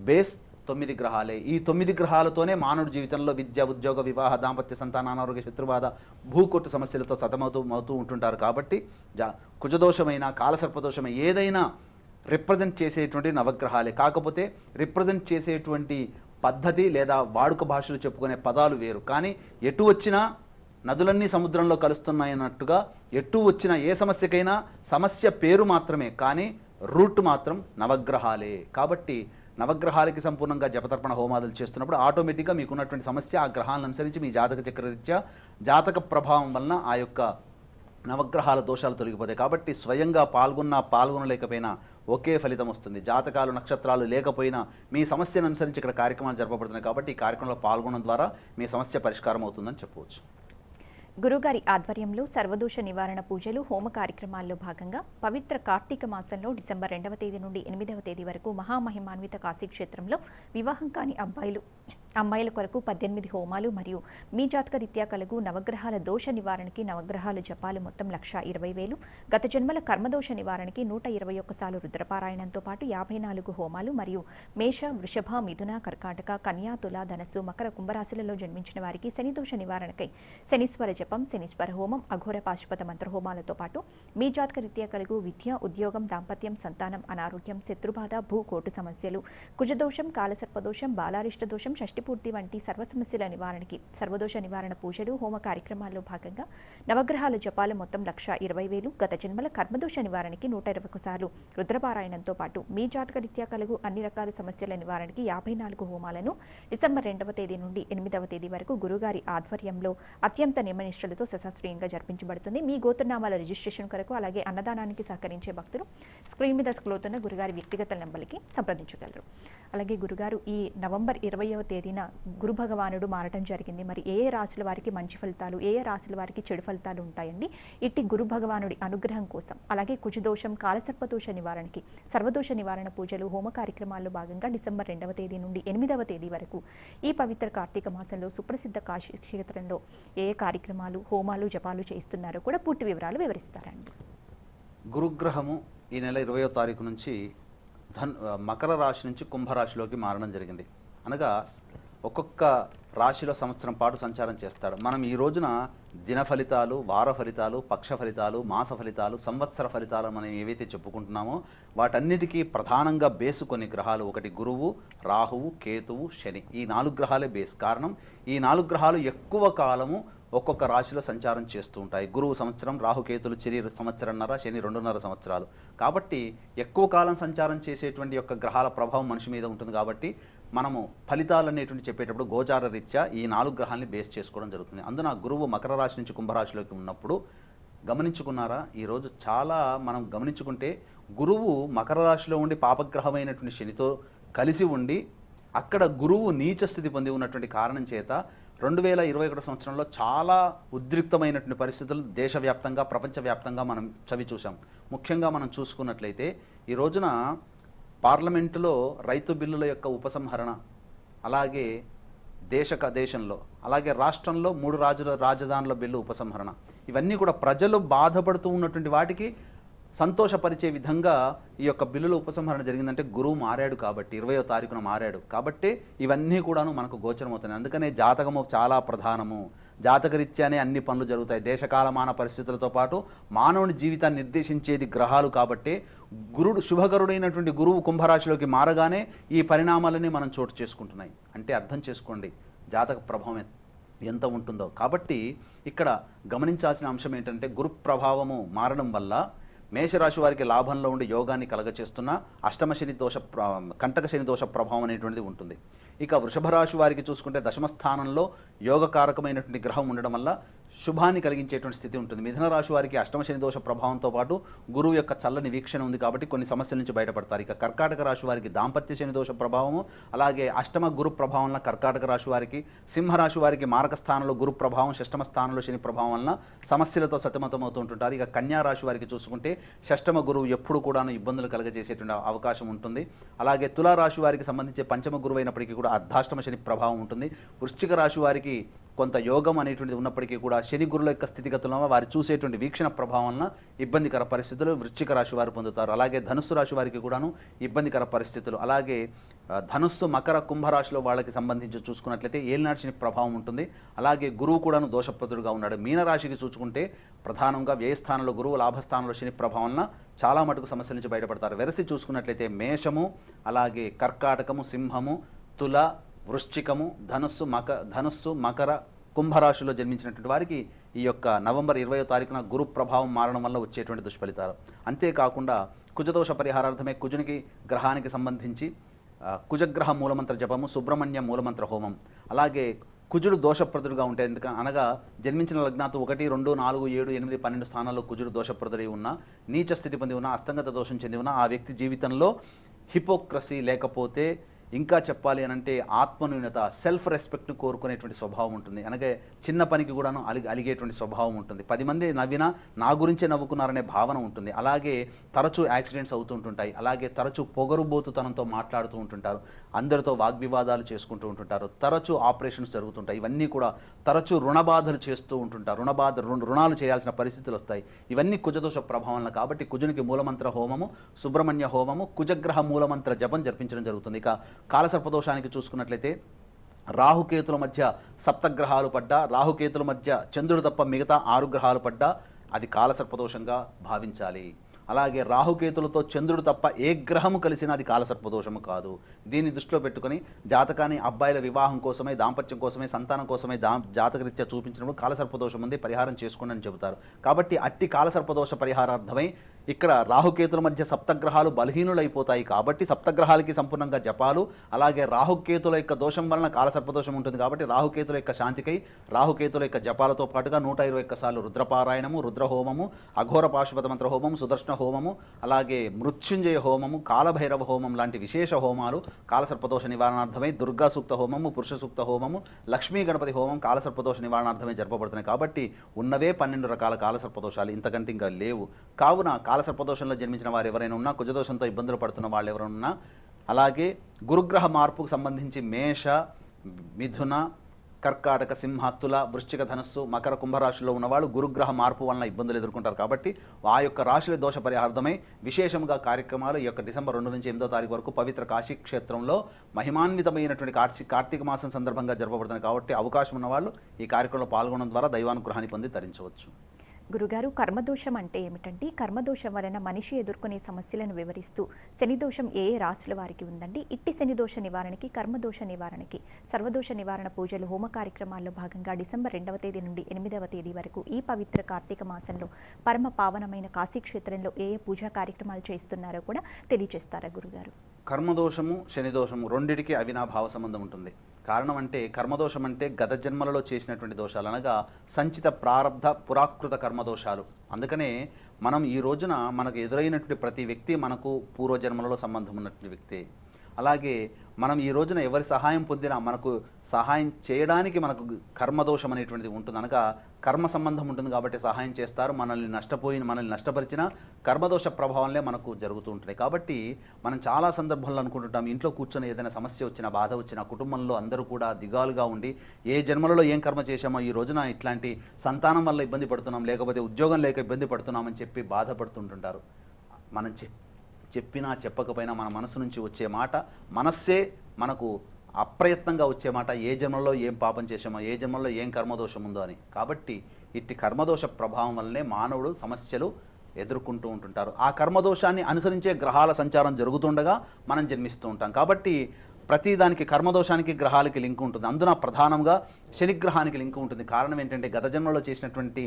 బేస్ 9 గ్రహాలే. ఈ 9 గ్రహాలతోనే మానవుడి జీవితంలో విద్య, ఉద్యోగ, వివాహ, దాంపత్య, సంతాన, అనారోగ్య, శత్రుబాధ, భూకొట్టు సమస్యలతో సతమవుతూ ఉంటుంటారు. కాబట్టి కుజదోషమైన, కాలసర్పదోషమైన ఏదైనా రిప్రజెంట్ చేసేటువంటి నవగ్రహాలే. కాకపోతే రిప్రజెంట్ చేసేటువంటి పద్ధతి లేదా వాడుక భాషలు చెప్పుకునే పదాలు వేరు. కానీ ఎటు వచ్చినా నదులన్నీ సముద్రంలో కలుస్తున్నాయన్నట్టుగా ఎటు వచ్చినా ఏ సమస్యకైనా సమస్య పేరు మాత్రమే, కానీ రూట్ మాత్రం నవగ్రహాలే. కాబట్టి నవగ్రహాలకి సంపూర్ణంగా జపతర్పణ హోమాదులు చేస్తున్నప్పుడు ఆటోమేటిక్గా మీకున్నటువంటి సమస్య ఆ గ్రహాలను అనుసరించి మీ జాతక చక్రరీత్యా జాతక ప్రభావం వలన ఆ యొక్క నవగ్రహాల దోషాలు తొలగిపోతాయి. కాబట్టి స్వయంగా పాల్గొనలేకపోయినా ఒకే ఫలితం వస్తుంది. జాతకాలు, నక్షత్రాలు లేకపోయినా మీ సమస్యను అనుసరించి ఇక్కడ కార్యక్రమాలు జరపబడుతున్నాయి. కాబట్టి ఈ కార్యక్రమంలో పాల్గొనడం ద్వారా మీ సమస్య పరిష్కారం అవుతుందని చెప్పవచ్చు. గురుగారి ఆధ్వర్యంలో సర్వదోష నివారణ పూజలు, హోమ కార్యక్రమాల్లో భాగంగా పవిత్ర కార్తీక మాసంలో డిసెంబర్ 2వ తేదీ నుండి 8వ తేదీ వరకు మహామహిమాన్విత కాశీక్షేత్రంలో వివాహం కాని అమ్మాయిల కొరకు 18 హోమాలు మరియు మీ జాతక రీత్యా కలుగు నవగ్రహాల దోష నివారణకి నవగ్రహాల జపాలు మొత్తం 1,20,000, గత జన్మల కర్మదోష నివారణకి 121 సార్లు రుద్రపారాయణంతో పాటు 54 హోమాలు మరియు మేష, వృషభ, మిథున, కర్కాటక, కన్యా, తుల, ధనస్సు, మకర, కుంభరాశులలో జన్మించిన వారికి శని దోష నివారణకై శనీశ్వర జపం, శనీశ్వర హోమం, అఘోర పాశుపత మంత్ర హోమాలతో పాటు మీ జాతక రీత్యా కలుగు విద్య, ఉద్యోగం, దాంపత్యం, సంతానం, అనారోగ్యం, శత్రుబాధ, భూకోటు సమస్యలు, కుజదోషం, కాలసర్పదోషం, బాలారిష్ట దోషం, పూర్తి వంటి సర్వ సమస్యల నివారణకి సర్వదోష నివారణ పూజలు, హోమ కార్యక్రమాల్లో భాగంగా నవగ్రహాల జపాలు మొత్తం 1,20,000, గత జన్మల కర్మదోష నివారణకి 121 సార్లు రుద్రపారాయణంతో పాటు మీ జాతక రీత్యా కలుగు అన్ని రకాల సమస్యల నివారణకి 54 హోమాలను డిసెంబర్ 2వ తేదీ నుండి 8వ తేదీ వరకు గురుగారి ఆధ్వర్యంలో అత్యంత నియమనిష్టలతో శశాస్త్రీయంగా జరిపించబడుతుంది. మీ గోత్రనామాల రిజిస్ట్రేషన్ కొరకు అలాగే అన్నదానానికి సహకరించే భక్తులు స్క్రీన్ మీద స్క్రోల్ అవుతున్న గురుగారి వ్యక్తిగత నెంబర్కి సంప్రదించగలరు. అలాగే గురుగారు ఈ నవంబర్ 20వ తేదీన గురు భగవానుడు మారటం జరిగింది. మరి ఏ రాశుల వారికి మంచి ఫలితాలు, ఏ రాశుల వారికి చెడు ఫలితాలు ఉంటాయండి? ఇట్టి గురు భగవానుడి అనుగ్రహం కోసం అలాగే కుజదోషం, కాలసర్పదోష నివారణకి సర్వదోష నివారణ పూజలు, హోమ కార్యక్రమాల్లో భాగంగా డిసెంబర్ 2వ తేదీ నుండి 8వ తేదీ వరకు ఈ పవిత్ర కార్తీక మాసంలో సుప్రసిద్ధ కాశీ క్షేత్రంలో ఏ కార్యక్రమాలు, హోమాలు, జపాలు చేస్తున్నారో కూడా పూర్తి వివరాలు వివరిస్తారండి. గురుగ్రహము ఈ నెల 20వ తారీఖు నుంచి మకర రాశి నుంచి కుంభరాశిలోకి మారడం జరిగింది. అనగా ఒక్కొక్క రాశిలో సంవత్సరం పాటు సంచారం చేస్తాడు. మనం ఈ రోజున దిన ఫలితాలు, వార ఫలితాలు, పక్ష ఫలితాలు, మాస ఫలితాలు, సంవత్సర ఫలితాలు మనం ఏవైతే చెప్పుకుంటున్నామో వాటన్నిటికీ ప్రధానంగా బేసు కొన్ని గ్రహాలు. ఒకటి గురువు, రాహువు, కేతువు, శని. ఈ 4 గ్రహాలే బేస్. కారణం ఈ 4 గ్రహాలు ఎక్కువ కాలము ఒక్కొక్క రాశిలో సంచారం చేస్తూ ఉంటాయి. గురువు సంవత్సరం, రాహుకేతులు సంవత్సరంన్నర, శని 2.5 సంవత్సరాలు. కాబట్టి ఎక్కువ కాలం సంచారం చేసేటువంటి యొక్క గ్రహాల ప్రభావం మనిషి మీద ఉంటుంది. కాబట్టి మనము ఫలితాలు అనేటువంటి చెప్పేటప్పుడు గోచార రీత్యా ఈ 4 గ్రహాలని బేస్ చేసుకోవడం జరుగుతుంది. అందున గురువు మకర రాశి నుంచి కుంభరాశిలోకి ఉన్నప్పుడు గమనించుకున్నారా, ఈరోజు చాలా మనం గమనించుకుంటే గురువు మకర రాశిలో ఉండి పాపగ్రహమైనటువంటి శనితో కలిసి ఉండి అక్కడ గురువు నీచ స్థితి పొంది ఉన్నటువంటి కారణం చేత 2021 సంవత్సరంలో చాలా ఉద్రిక్తమైనటువంటి పరిస్థితులు దేశవ్యాప్తంగా, ప్రపంచవ్యాప్తంగా మనం చవి చూసాం. ముఖ్యంగా మనం చూసుకున్నట్లయితే ఈ రోజున పార్లమెంటులో రైతు బిల్లుల యొక్క ఉపసంహరణ, అలాగే దేశంలో, అలాగే రాష్ట్రంలో 3 రాజధానుల బిల్లు ఉపసంహరణ, ఇవన్నీ కూడా ప్రజలు బాధపడుతూ ఉన్నటువంటి వాటికి సంతోషపరిచే విధంగా ఈ యొక్క బిల్లుల ఉపసంహరణ జరిగిందంటే గురువు మారాడు కాబట్టి, 20వ తారీఖున మారాడు కాబట్టి ఇవన్నీ కూడాను మనకు గోచరమవుతున్నాయి. అందుకనే జాతకము చాలా ప్రధానము. జాతకరీత్యానే అన్ని పనులు జరుగుతాయి. దేశకాలమాన పరిస్థితులతో పాటు మానవుని జీవితాన్ని నిర్దేశించేది గ్రహాలు కాబట్టి శుభకరుడైనటువంటి గురువు కుంభరాశిలోకి మారగానే ఈ పరిణామాలన్నీ మనం చోటు చేసుకుంటున్నాయి. అంటే అర్థం చేసుకోండి జాతక ప్రభావం ఎంత ఉంటుందో. కాబట్టి ఇక్కడ గమనించాల్సిన అంశం ఏంటంటే గురు ప్రభావము మారడం వల్ల మేషరాశి వారికి లాభంలో ఉండి యోగాన్ని కలగచేస్తున్న అష్టమ శని దోష కంటక శని దోష ప్రభావం అనేటువంటిది ఉంటుంది. ఇక వృషభ రాశి వారికి చూసుకుంటే దశమ స్థానంలో యోగకారకమైనటువంటి గ్రహం ఉండడం వల్ల శుభాన్ని కలిగించేటువంటి స్థితి ఉంటుంది. మిథున రాశి వారికి అష్టమ శని దోష ప్రభావంతో పాటు గురువు యొక్క చల్లని వీక్షణ ఉంది కాబట్టి కొన్ని సమస్యల నుంచి బయటపడతారు. ఇక కర్కాటక రాశి వారికి దాంపత్య శని దోష ప్రభావము, అలాగే అష్టమ గురు ప్రభావం కర్కాటక రాశి వారికి, సింహరాశి వారికి మారక స్థానంలో గురు ప్రభావం, షష్టమ స్థానంలో శని ప్రభావం వలన సమస్యలతో సతమతమవుతూ ఉంటుంటారు. ఇక కన్యా రాశి వారికి చూసుకుంటే షష్టమ గురువు ఎప్పుడు కూడాను ఇబ్బందులు కలగజేసేటువంటి అవకాశం ఉంటుంది. అలాగే తులారాశి వారికి సంబంధించి పంచమ గురువు అయినప్పటికీ కూడా అర్ధాష్టమ శని ప్రభావం ఉంటుంది. వృశ్చిక రాశి వారికి కొంత యోగం అనేటువంటిది ఉన్నప్పటికీ కూడా శని గురుల యొక్క స్థితిగతులను వారు చూసేటువంటి వీక్షణ ప్రభావం వలన ఇబ్బందికర పరిస్థితులు వృశ్చిక రాశి వారు పొందుతారు. అలాగే ధనుస్సు రాశి వారికి కూడాను ఇబ్బందికర పరిస్థితులు. అలాగే ధనుస్సు, మకర, కుంభరాశిలో వాళ్ళకి సంబంధించి చూసుకున్నట్లయితే ఏలినాటి శని ప్రభావం ఉంటుంది. అలాగే గురువు కూడాను దోషప్రదుడుగా ఉన్నాడు. మీనరాశికి చూసుకుంటే ప్రధానంగా వ్యయస్థానంలో గురువు, లాభస్థానంలో శని ప్రభావం వలన చాలా మటుకు సమస్యల నుంచి బయటపడతారు. వెరసి చూసుకున్నట్లయితే మేషము, అలాగే కర్కాటకము, సింహము, తుల, వృశ్చికము, ధనుస్సు, మకర, కుంభరాశిలో జన్మించినటువంటి వారికి ఈ యొక్క నవంబర్ 20వ తారీఖున గురు ప్రభావం మారడం వల్ల వచ్చేటువంటి దుష్ఫలితాలు. అంతేకాకుండా కుజదోష పరిహారార్థమే కుజునికి గ్రహానికి సంబంధించి కుజగ్రహ మూలమంత్ర జపము, సుబ్రహ్మణ్య మూలమంత్ర హోమం, అలాగే కుజుడు దోషప్రదుడుగా ఉంటే అనగా జన్మించిన లగ్నాతు 1, 2, 4, 7, 8, 12 స్థానాల్లో కుజుడు దోషప్రదుడై ఉన్న, నీచ స్థితి పొంది ఉన్న, అస్తంగత దోషం చెంది ఉన్న ఆ వ్యక్తి జీవితంలో హిపోక్రసీ లేకపోతే ఇంకా చెప్పాలి అనంటే ఆత్మన్యూనత, సెల్ఫ్ రెస్పెక్ట్ని కోరుకునేటువంటి స్వభావం ఉంటుంది. అనగా చిన్న పనికి కూడాను అలిగేటువంటి స్వభావం ఉంటుంది. 10 మంది నవ్వినా నా గురించే నవ్వుకున్నారనే భావన ఉంటుంది. అలాగే తరచూ యాక్సిడెంట్స్ అవుతుంటుంటాయి. అలాగే తరచూ పొగరుబోతుతనంతో మాట్లాడుతూ ఉంటుంటారు. అందరితో వాగ్వివాదాలు చేసుకుంటూ ఉంటుంటారు. తరచూ ఆపరేషన్స్ జరుగుతుంటాయి. ఇవన్నీ కూడా తరచూ రుణబాధలు చేస్తూ ఉంటుంటారు. రుణాలు చేయాల్సిన పరిస్థితులు వస్తాయి. ఇవన్నీ కుజదోష ప్రభావం కాబట్టి కుజునికి మూలమంత్ర హోమము, సుబ్రహ్మణ్య హోమము, కుజగ్రహ మూలమంత్ర జపం జరిపించడం జరుగుతుంది. ఇక కాలసర్పదోషానికి చూసుకున్నట్లయితే రాహుకేతుల మధ్య సప్తగ్రహాలు పడ్డా, రాహుకేతుల మధ్య చంద్రుడు తప్ప మిగతా 6 గ్రహాలు పడ్డా అది కాలసర్పదోషంగా భావించాలి. అలాగే రాహుకేతులతో చంద్రుడు తప్ప ఏ గ్రహము కలిసినా అది కాలసర్పదోషము కాదు. దీన్ని దృష్టిలో పెట్టుకుని జాతకాన్ని అబ్బాయిల వివాహం కోసమే, దాంపత్యం కోసమే, సంతానం కోసమే జాతకరీత్యా చూపించినప్పుడు కాలసర్పదోషం ఉంది, పరిహారం చేసుకోండి అని చెబుతారు. కాబట్టి అట్టి కాలసర్పదోష పరిహారార్థమై ఇక్కడ రాహుకేతుల మధ్య సప్తగ్రహాలు బలహీనులైపోతాయి కాబట్టి సప్తగ్రహాలకి సంపూర్ణంగా జపాలు, అలాగే రాహుకేతుల యొక్క దోషం వలన కాలసర్పదోషం ఉంటుంది కాబట్టి రాహుకేతుల యొక్క శాంతికై రాహుకేతుల యొక్క జపాలతో పాటుగా 121 సార్లు రుద్రపారాయణము, రుద్రహోమము, అఘోర పాశుపత మంత్ర హోమము, సుదర్శన హోమము, అలాగే మృత్యుంజయ హోమము, కాలభైరవ హోమం లాంటి విశేష హోమాలు కాలసర్పదోష నివారణార్థమై, దుర్గా సూక్త హోమము, పురుష సూక్త హోమము, లక్ష్మీ గణపతి హోమం కాలసర్పదోష నివారణార్థమై జరపబడుతున్నాయి. కాబట్టి ఉన్నవే 12 రకాల కాలసర్పదోషాలు, ఇంతకంటే ఇంకా లేవు. కావున కాలసర్పదోషంలో జన్మించిన వారు ఎవరైనా ఉన్నా, కుజదోషంతో ఇబ్బందులు పడుతున్న వాళ్ళు ఎవరైనా ఉన్నా, అలాగే గురుగ్రహ మార్పుకు సంబంధించి మేష, మిథున, కర్కాటక, సింహ, తుల, వృశ్చిక, ధనస్సు, మకర, కుంభరాశుల్లో ఉన్నవాళ్ళు గురుగ్రహ మార్పు వలన ఇబ్బందులు ఎదుర్కొంటారు. కాబట్టి ఆ యొక్క రాశుల దోష పరిహార్థమై విశేషంగా కార్యక్రమాలు ఈ యొక్క డిసెంబర్ 2 నుంచి 8వ తారీఖు వరకు పవిత్ర కాశీ క్షేత్రంలో మహిమాన్వితమైనటువంటి కార్తీక మాసం సందర్భంగా జరపబడుతుంది. కాబట్టి అవకాశం ఉన్నవాళ్ళు ఈ కార్యక్రమంలో పాల్గొనడం ద్వారా దైవానుగ్రహాన్ని పొంది తరించవచ్చు. గురుగారు, కర్మదోషం అంటే ఏమిటండి? కర్మదోషం వలన మనిషి ఎదుర్కొనే సమస్యలను వివరిస్తూ శనిదోషం ఏ ఏ రాశుల వారికి ఉందండి? ఇట్టి శనిదోష నివారణకి, కర్మదోష నివారణకి సర్వదోష నివారణ పూజలు, హోమ కార్యక్రమాల్లో భాగంగా డిసెంబర్ 2వ తేదీ నుండి 8వ తేదీ వరకు ఈ పవిత్ర కార్తీక మాసంలో పరమ పావనమైన కాశీ క్షేత్రంలో ఏ ఏ పూజా కార్యక్రమాలు చేస్తున్నారో కూడా తెలియజేస్తారా గురుగారు? కర్మదోషము, శనిదోషము రెండిటికి అవినాభావ సంబంధం ఉంటుంది. కారణం అంటే కర్మదోషం అంటే గత జన్మలలో చేసినటువంటి దోషాలు, అనగా సంచిత ప్రారబ్ధ పురాకృత కర్మదోషాలు. అందుకనే మనం ఈ రోజున మనకు ఎదురైనటువంటి ప్రతి వ్యక్తి మనకు పూర్వజన్మలలో సంబంధం ఉన్నటువంటి వ్యక్తి. అలాగే మనం ఈ రోజున ఎవరి సహాయం పొందినా మనకు సహాయం చేయడానికి మనకు కర్మదోషం అనేటువంటిది ఉంటుంది. అనగా కర్మ సంబంధం ఉంటుంది కాబట్టి సహాయం చేస్తారు. మనల్ని నష్టపరిచిన కర్మదోష ప్రభావంలో మనకు జరుగుతూ ఉంటాయి. కాబట్టి మనం చాలా సందర్భాల్లో అనుకుంటుంటాం, ఇంట్లో కూర్చొని ఏదైనా సమస్య వచ్చినా, బాధ వచ్చినా, కుటుంబంలో అందరూ కూడా దిగాలుగా ఉండి ఏ జన్మలలో ఏం కర్మ చేశామో ఈ రోజున ఇట్లాంటి సంతానం వల్ల ఇబ్బంది పడుతున్నాం, లేకపోతే ఉద్యోగం లేక ఇబ్బంది పడుతున్నామని చెప్పి బాధపడుతుంటుంటారు. మనం చెప్పినా చెప్పకపోయినా మన మనసు నుంచి వచ్చే మాట, మనస్సే మనకు అప్రయత్నంగా వచ్చే మాట, ఏ జన్మలో ఏం పాపం చేశామో, ఏ జన్మలో ఏం కర్మదోషం ఉందో అని. కాబట్టి ఇట్టి కర్మదోష ప్రభావం వల్లనే మానవుడు సమస్యలు ఎదుర్కొంటూ ఉంటుంటారు. ఆ కర్మదోషాన్ని అనుసరించే గ్రహాల సంచారం జరుగుతుండగా మనం జన్మిస్తూ ఉంటాం. కాబట్టి ప్రతిదానికి కర్మదోషానికి గ్రహాలకి లింక్ ఉంటుంది. అందున ప్రధానంగా శనిగ్రహానికి లింక్ ఉంటుంది. కారణం ఏంటంటే గత జన్మలో చేసినటువంటి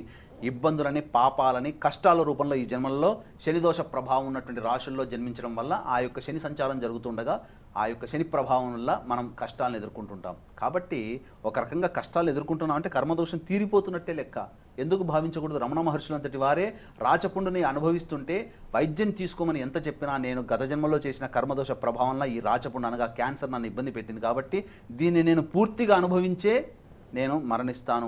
ఇబ్బందులని, పాపాలని, కష్టాల రూపంలో ఈ జన్మల్లో శనిదోష ప్రభావం ఉన్నటువంటి రాశుల్లో జన్మించడం వల్ల ఆ యొక్క శని సంచారం జరుగుతుండగా ఆ యొక్క శని ప్రభావం వల్ల మనం కష్టాలను ఎదుర్కొంటుంటాం. కాబట్టి ఒక రకంగా కష్టాలు ఎదుర్కొంటున్నాం అంటే కర్మదోషం తీరిపోతున్నట్టే లెక్క. ఎందుకు భావించకూడదు? రమణ మహర్షులంతటి వారే రాచపుండుని అనుభవిస్తుంటే వైద్యం తీసుకోమని ఎంత చెప్పినా, నేను గత జన్మలో చేసిన కర్మదోష ప్రభావంలో ఈ రాచపుండు అనగా క్యాన్సర్ నన్ను ఇబ్బంది పెట్టింది, కాబట్టి దీన్ని నేను పూర్తిగా అనుభవించే నేను మరణిస్తాను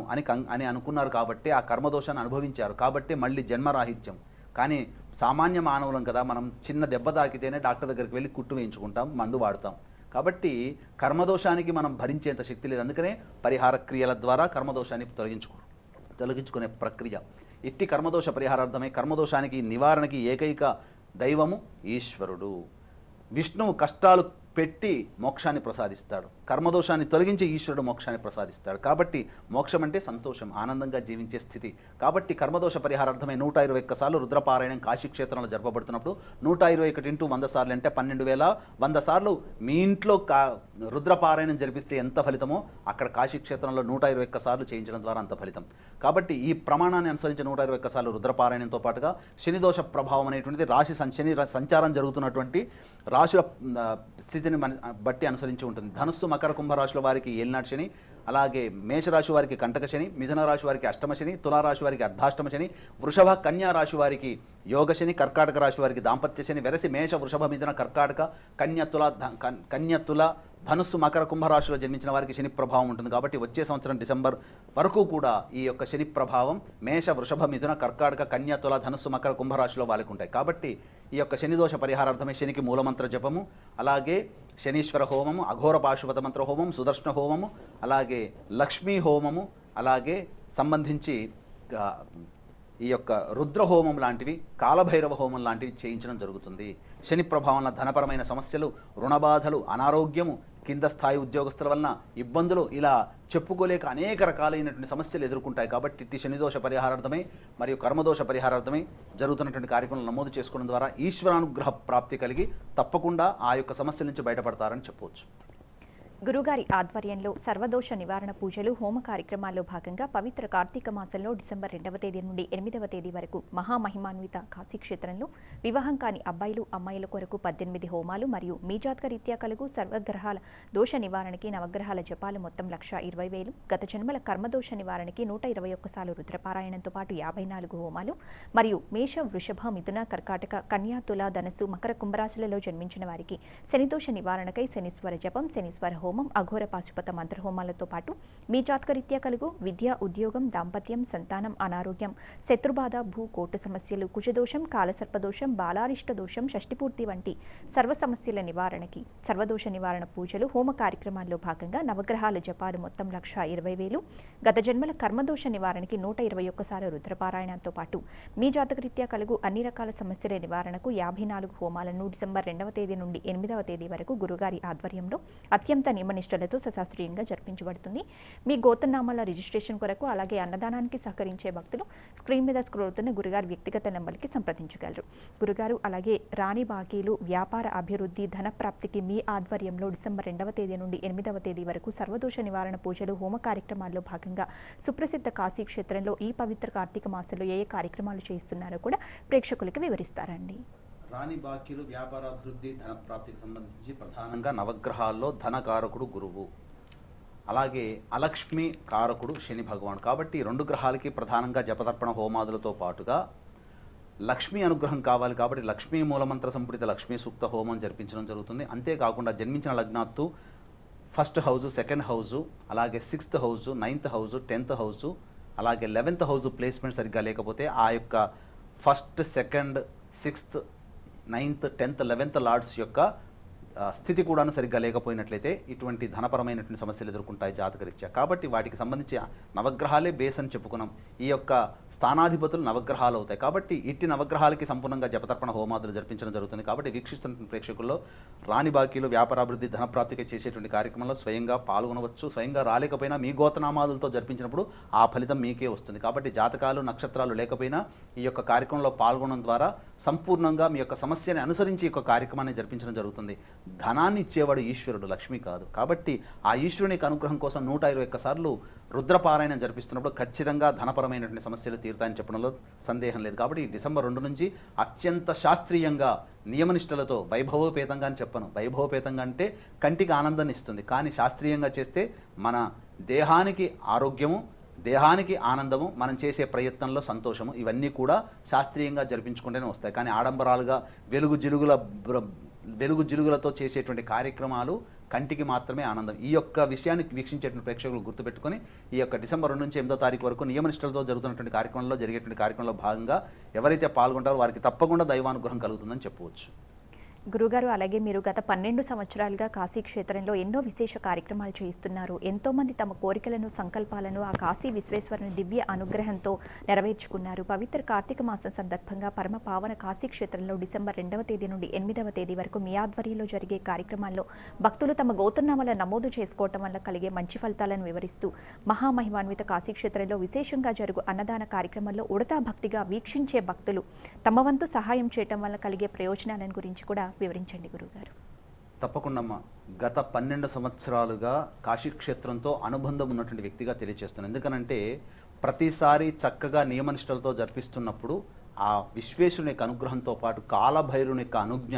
అని అనుకున్నారు. కాబట్టి ఆ కర్మదోషాన్ని అనుభవించారు. కాబట్టి మళ్ళీ జన్మరాహిత్యం. కానీ సామాన్య మానవులం కదా, మనం చిన్న దెబ్బ తాకితేనే డాక్టర్ దగ్గరికి వెళ్ళి కుట్టు వేయించుకుంటాం, మందు వాడతాం. కాబట్టి కర్మదోషానికి మనం భరించేంత శక్తి లేదు. అందుకనే పరిహార క్రియల ద్వారా కర్మదోషాన్ని తొలగించుకునే ప్రక్రియ. ఇట్టి కర్మదోష పరిహారార్థమై కర్మదోషానికి నివారణకి ఏకైక దైవము ఈశ్వరుడు. విష్ణువు కష్టాలు పెట్టి మోక్షాన్ని ప్రసాదిస్తాడు, కర్మదోషాన్ని తొలగించి ఈశ్వరుడు మోక్షాన్ని ప్రసాదిస్తాడు. కాబట్టి మోక్షం అంటే సంతోషం, ఆనందంగా జీవించే స్థితి. కాబట్టి కర్మదోష పరిహారార్థమై 121 సార్లు రుద్రపారాయణం కాశీక్షేత్రంలో జరపబడుతున్నప్పుడు 121 ఇంటూ 100 సార్లు అంటే 12,100 సార్లు మీ ఇంట్లో రుద్రపారాయణం జరిపిస్తే ఎంత ఫలితమో అక్కడ కాశీక్షేత్రంలో 121 సార్లు చేయించడం ద్వారా అంత ఫలితం. కాబట్టి ఈ ప్రమాణాన్ని అనుసరించి 121 సార్లు రుద్రపారాయణంతో పాటుగా శనిదోష ప్రభావం అనేటువంటిది శని సంచారం జరుగుతున్నటువంటి రాశుల స్థితిని బట్టి అనుసరించి ఉంటుంది. ధనుస్సు, మకర, కుంభరాశుల వారికి ఏలినాటి శని, అలాగే మేషరాశి వారికి కంటక శని, మిథున రాశి వారికి అష్టమ శని, తులారాశి వారికి అర్ధాష్టమ శని, వృషభ, కన్యా రాశి వారికి యోగ శని, కర్కాటక రాశి వారికి దాంపత్య శని, వెరసి మేష, వృషభ, మిథున, కర్కాటక, కన్య, తుల, ధనుస్సు, మకర, కుంభరాశిలో జన్మించిన వారికి శని ప్రభావం ఉంటుంది. కాబట్టి వచ్చే సంవత్సరం డిసెంబర్ వరకు కూడా ఈ యొక్క శని ప్రభావం మేష, వృషభ, మిథున, కర్కాటక, కన్య, తుల, ధనుస్సు, మకర, కుంభరాశిలో వాళ్ళకు ఉంటాయి. కాబట్టి ఈ యొక్క శనిదోష పరిహారార్థమే శనికి మూలమంత్ర జపము, అలాగే శనీశ్వర హోమము, అఘోర పాశుపత మంత్ర హోమం, సుదర్శన హోమము, అలాగే లక్ష్మీ హోమము, అలాగే సంబంధించి ఈ యొక్క రుద్రహోమం లాంటివి, కాలభైరవ హోమం లాంటివి చేయించడం జరుగుతుంది. శని ప్రభావం ధనపరమైన సమస్యలు, రుణబాధలు, అనారోగ్యము, కింద స్థాయి ఉద్యోగస్తుల వలన ఇబ్బందులు, ఇలా చెప్పుకోలేక అనేక రకాలైనటువంటి సమస్యలు ఎదుర్కొంటాయి. కాబట్టి ఇట్టి శనిదోష పరిహారార్థమై మరియు కర్మదోష పరిహారార్థమై జరుగుతున్నటువంటి కార్యక్రమాలు నమోదు చేసుకోవడం ద్వారా ఈశ్వరానుగ్రహ ప్రాప్తి కలిగి తప్పకుండా ఆ యొక్క సమస్యల నుంచి బయటపడతారని చెప్పవచ్చు. గురుగారి ఆధ్వర్యంలో సర్వదోష నివారణ పూజలు, హోమ కార్యక్రమాల్లో భాగంగా పవిత్ర కార్తీక మాసంలో డిసెంబర్ 2వ తేదీ నుండి 8వ తేదీ వరకు మహామహిమాన్విత కాశీక్షేత్రంలో వివాహం కాని అబ్బాయిలు, అమ్మాయిల కొరకు 18 హోమాలు మరియు మీ జాతక రీత్యా కలుగు సర్వగ్రహాల దోష నివారణకి నవగ్రహాల జపాలు మొత్తం 1,20,000, గత జన్మల కర్మదోష నివారణకి 121 సార్లు రుద్రపారాయణంతో పాటు 54 హోమాలు మరియు మేష, వృషభ, మిథున, కర్కాటక, కన్యా, తుల, ధనస్సు, మకర, కుంభరాశులలో జన్మించిన వారికి శనిదోష నివారణకై శనీశ్వర జపం, శనీశ్వర హోమం, హోమం, అఘోర పాశుపత మంత్రహోమాలతో పాటు మీ జాతకరీత్యా కలుగు విద్య, ఉద్యోగం, దాంపత్యం, సంతానం, అనారోగ్యం, శత్రుబాధ, కోర్టు సమస్యలు, కుజదోషం, కాలసర్పదోషం, బాలారిష్ట దోషం, షష్టిపూర్తి వంటి సర్వ సమస్యల నివారణకి సర్వదోష నివారణ పూజలు, హోమ కార్యక్రమాల్లో భాగంగా నవగ్రహాల జపాలు మొత్తం 1,20,000, గత జన్మల కర్మదోష నివారణకి 121 సార్లు రుద్రపారాయణంతో పాటు మీ జాతకరీత్యా కలుగు అన్ని రకాల సమస్యల నివారణకు 54 హోమాలను డిసెంబర్ 2వ తేదీ నుండి 8వ తేదీ వరకు గురుగారి ఆధ్వర్యంలో అత్యంత నియమనిష్టలతో సశాస్త్రీయంగా జరిపించబడుతుంది. మీ గోత్రనామాల రిజిస్ట్రేషన్ కొరకు అలాగే అన్నదానానికి సహకరించే భక్తులు స్క్రీన్ మీద స్క్రోల్ అవుతున్న గురుగారి వ్యక్తిగత నెంబర్కి సంప్రదించగలరు. గురుగారు అలాగే రాణి బాకీలు, వ్యాపార అభివృద్ధి, ధన ప్రాప్తికి మీ ఆధ్వర్యంలో డిసెంబర్ 2వ తేదీ నుండి 8వ తేదీ వరకు సర్వదోష నివారణ పూజలు, హోమ కార్యక్రమాల్లో భాగంగా సుప్రసిద్ధ కాశీ క్షేత్రంలో ఈ పవిత్ర కార్తీక మాసంలో ఏ కార్యక్రమాలు చేస్తున్నారో కూడా ప్రేక్షకులకు వివరిస్తారండి. రాణి బాకీలు, వ్యాపారాభివృద్ధి, ధన ప్రాప్తికి సంబంధించి ప్రధానంగా నవగ్రహాల్లో ధనకారకుడు గురువు, అలాగే అలక్ష్మి కారకుడు శని భగవాన్. కాబట్టి 2 గ్రహాలకి ప్రధానంగా జపతర్పణ హోమాదులతో పాటుగా లక్ష్మీ అనుగ్రహం కావాలి. కాబట్టి లక్ష్మీ మూలమంత్ర సంపుటిత లక్ష్మీ సూక్త హోమం జరిపించడం జరుగుతుంది. అంతేకాకుండా జన్మించిన లగ్నాత్తు 1st హౌజు, 2nd హౌజు, అలాగే 6th house, 9th house, 10th house, అలాగే 11th హౌజు ప్లేస్మెంట్ సరిగ్గా లేకపోతే ఆ యొక్క 1st, 2nd, 6th, 9th, 10th, 11th Lord's యొక్క స్థితి కూడాను సరిగ్గా లేకపోయినట్లయితే ఇటువంటి ధనపరమైనటువంటి సమస్యలు ఎదుర్కొంటాయి జాతకరీత్యా. కాబట్టి వాటికి సంబంధించి నవగ్రహాలే బేస్ అని చెప్పుకున్నాం. ఈ యొక్క స్థానాధిపతులు నవగ్రహాలు అవుతాయి. కాబట్టి ఇట్టి నవగ్రహాలకి సంపూర్ణంగా జపతర్పణ హోమాదులు జరిపించడం జరుగుతుంది. కాబట్టి వీక్షిస్తున్న ప్రేక్షకుల్లో రాణి బాకీలు, వ్యాపారాభివృద్ధి, ధనప్రాప్తికి చేసేటువంటి కార్యక్రమంలో స్వయంగా పాల్గొనవచ్చు. స్వయంగా రాలేకపోయినా మీ గోత్రనామాదులతో జరిపించినప్పుడు ఆ ఫలితం మీకే వస్తుంది. కాబట్టి జాతకాలు, నక్షత్రాలు లేకపోయినా ఈ యొక్క కార్యక్రమంలో పాల్గొనడం ద్వారా సంపూర్ణంగా మీ యొక్క సమస్యని అనుసరించి ఈ యొక్క కార్యక్రమాన్ని జరిపించడం జరుగుతుంది. ధనాన్ని ఇచ్చేవాడు ఈశ్వరుడు, లక్ష్మి కాదు. కాబట్టి ఆ ఈశ్వరుని అనుగ్రహం కోసం 121 సార్లు రుద్రపారాయణం జరిపిస్తున్నప్పుడు ఖచ్చితంగా ధనపరమైనటువంటి సమస్యలు తీరుతాయని చెప్పడంలో సందేహం లేదు. కాబట్టి డిసెంబర్ 2 నుంచి అత్యంత శాస్త్రీయంగా నియమనిష్టలతో, వైభవోపేతంగా అని చెప్పను, వైభవోపేతంగా అంటే కంటికి ఆనందాన్ని ఇస్తుంది, కానీ శాస్త్రీయంగా చేస్తే మన దేహానికి ఆరోగ్యము, దేహానికి ఆనందము, మనం చేసే ప్రయత్నంలో సంతోషము, ఇవన్నీ కూడా శాస్త్రీయంగా జరిపించుకుంటూనే వస్తాయి. కానీ ఆడంబరాలుగా వెలుగు జిలుగులతో చేసేటువంటి కార్యక్రమాలు కంటికి మాత్రమే ఆనందం. ఈ యొక్క విషయాన్ని వీక్షించేటువంటి ప్రేక్షకులు గుర్తుపెట్టుకొని ఈ యొక్క డిసెంబర్ 2 నుంచి 8వ తారీఖు వరకు నియమనిష్టలతో జరుగుతున్నటువంటి కార్యక్రమంలో జరిగేటువంటి కార్యక్రమంలో భాగంగా ఎవరైతే పాల్గొంటారో వారికి తప్పకుండా దైవానుగ్రహం కలుగుతుందని చెప్పవచ్చు. గురుగారు అలాగే మీరు గత 12 సంవత్సరాలుగా కాశీ క్షేత్రంలో ఎన్నో విశేష కార్యక్రమాలు చేయిస్తున్నారు. ఎంతోమంది తమ కోరికలను, సంకల్పాలను ఆ కాశీ విశ్వేశ్వరుని దివ్య అనుగ్రహంతో నెరవేర్చుకున్నారు. పవిత్ర కార్తీక మాసం సందర్భంగా పరమ పావన కాశీ క్షేత్రంలో డిసెంబర్ 2వ తేదీ నుండి 8వ తేదీ వరకు మీ ఆధ్వర్యంలో జరిగే కార్యక్రమాల్లో భక్తులు తమ గోత్రనామాల నమోదు చేసుకోవటం వల్ల కలిగే మంచి ఫలితాలను వివరిస్తూ మహామహిమాన్విత కాశీ క్షేత్రంలో విశేషంగా జరుగు అన్నదాన కార్యక్రమంలో ఉడతా భక్తిగా వీక్షించే భక్తులు తమ వంతు సహాయం చేయటం వల్ల కలిగే ప్రయోజనాలను గురించి కూడా వివరించండి గురుగారు. తప్పకుండా అమ్మా. గత 12 సంవత్సరాలుగా కాశీక్షేత్రంతో అనుబంధం ఉన్నటువంటి వ్యక్తిగా తెలియజేస్తున్నాను. ఎందుకనంటే ప్రతిసారి చక్కగా నియమనిష్టలతో జరిపిస్తున్నప్పుడు ఆ విశ్వేశ్వరుని యొక్క అనుగ్రహంతో పాటు కాలభైరుని యొక్క అనుజ్ఞ,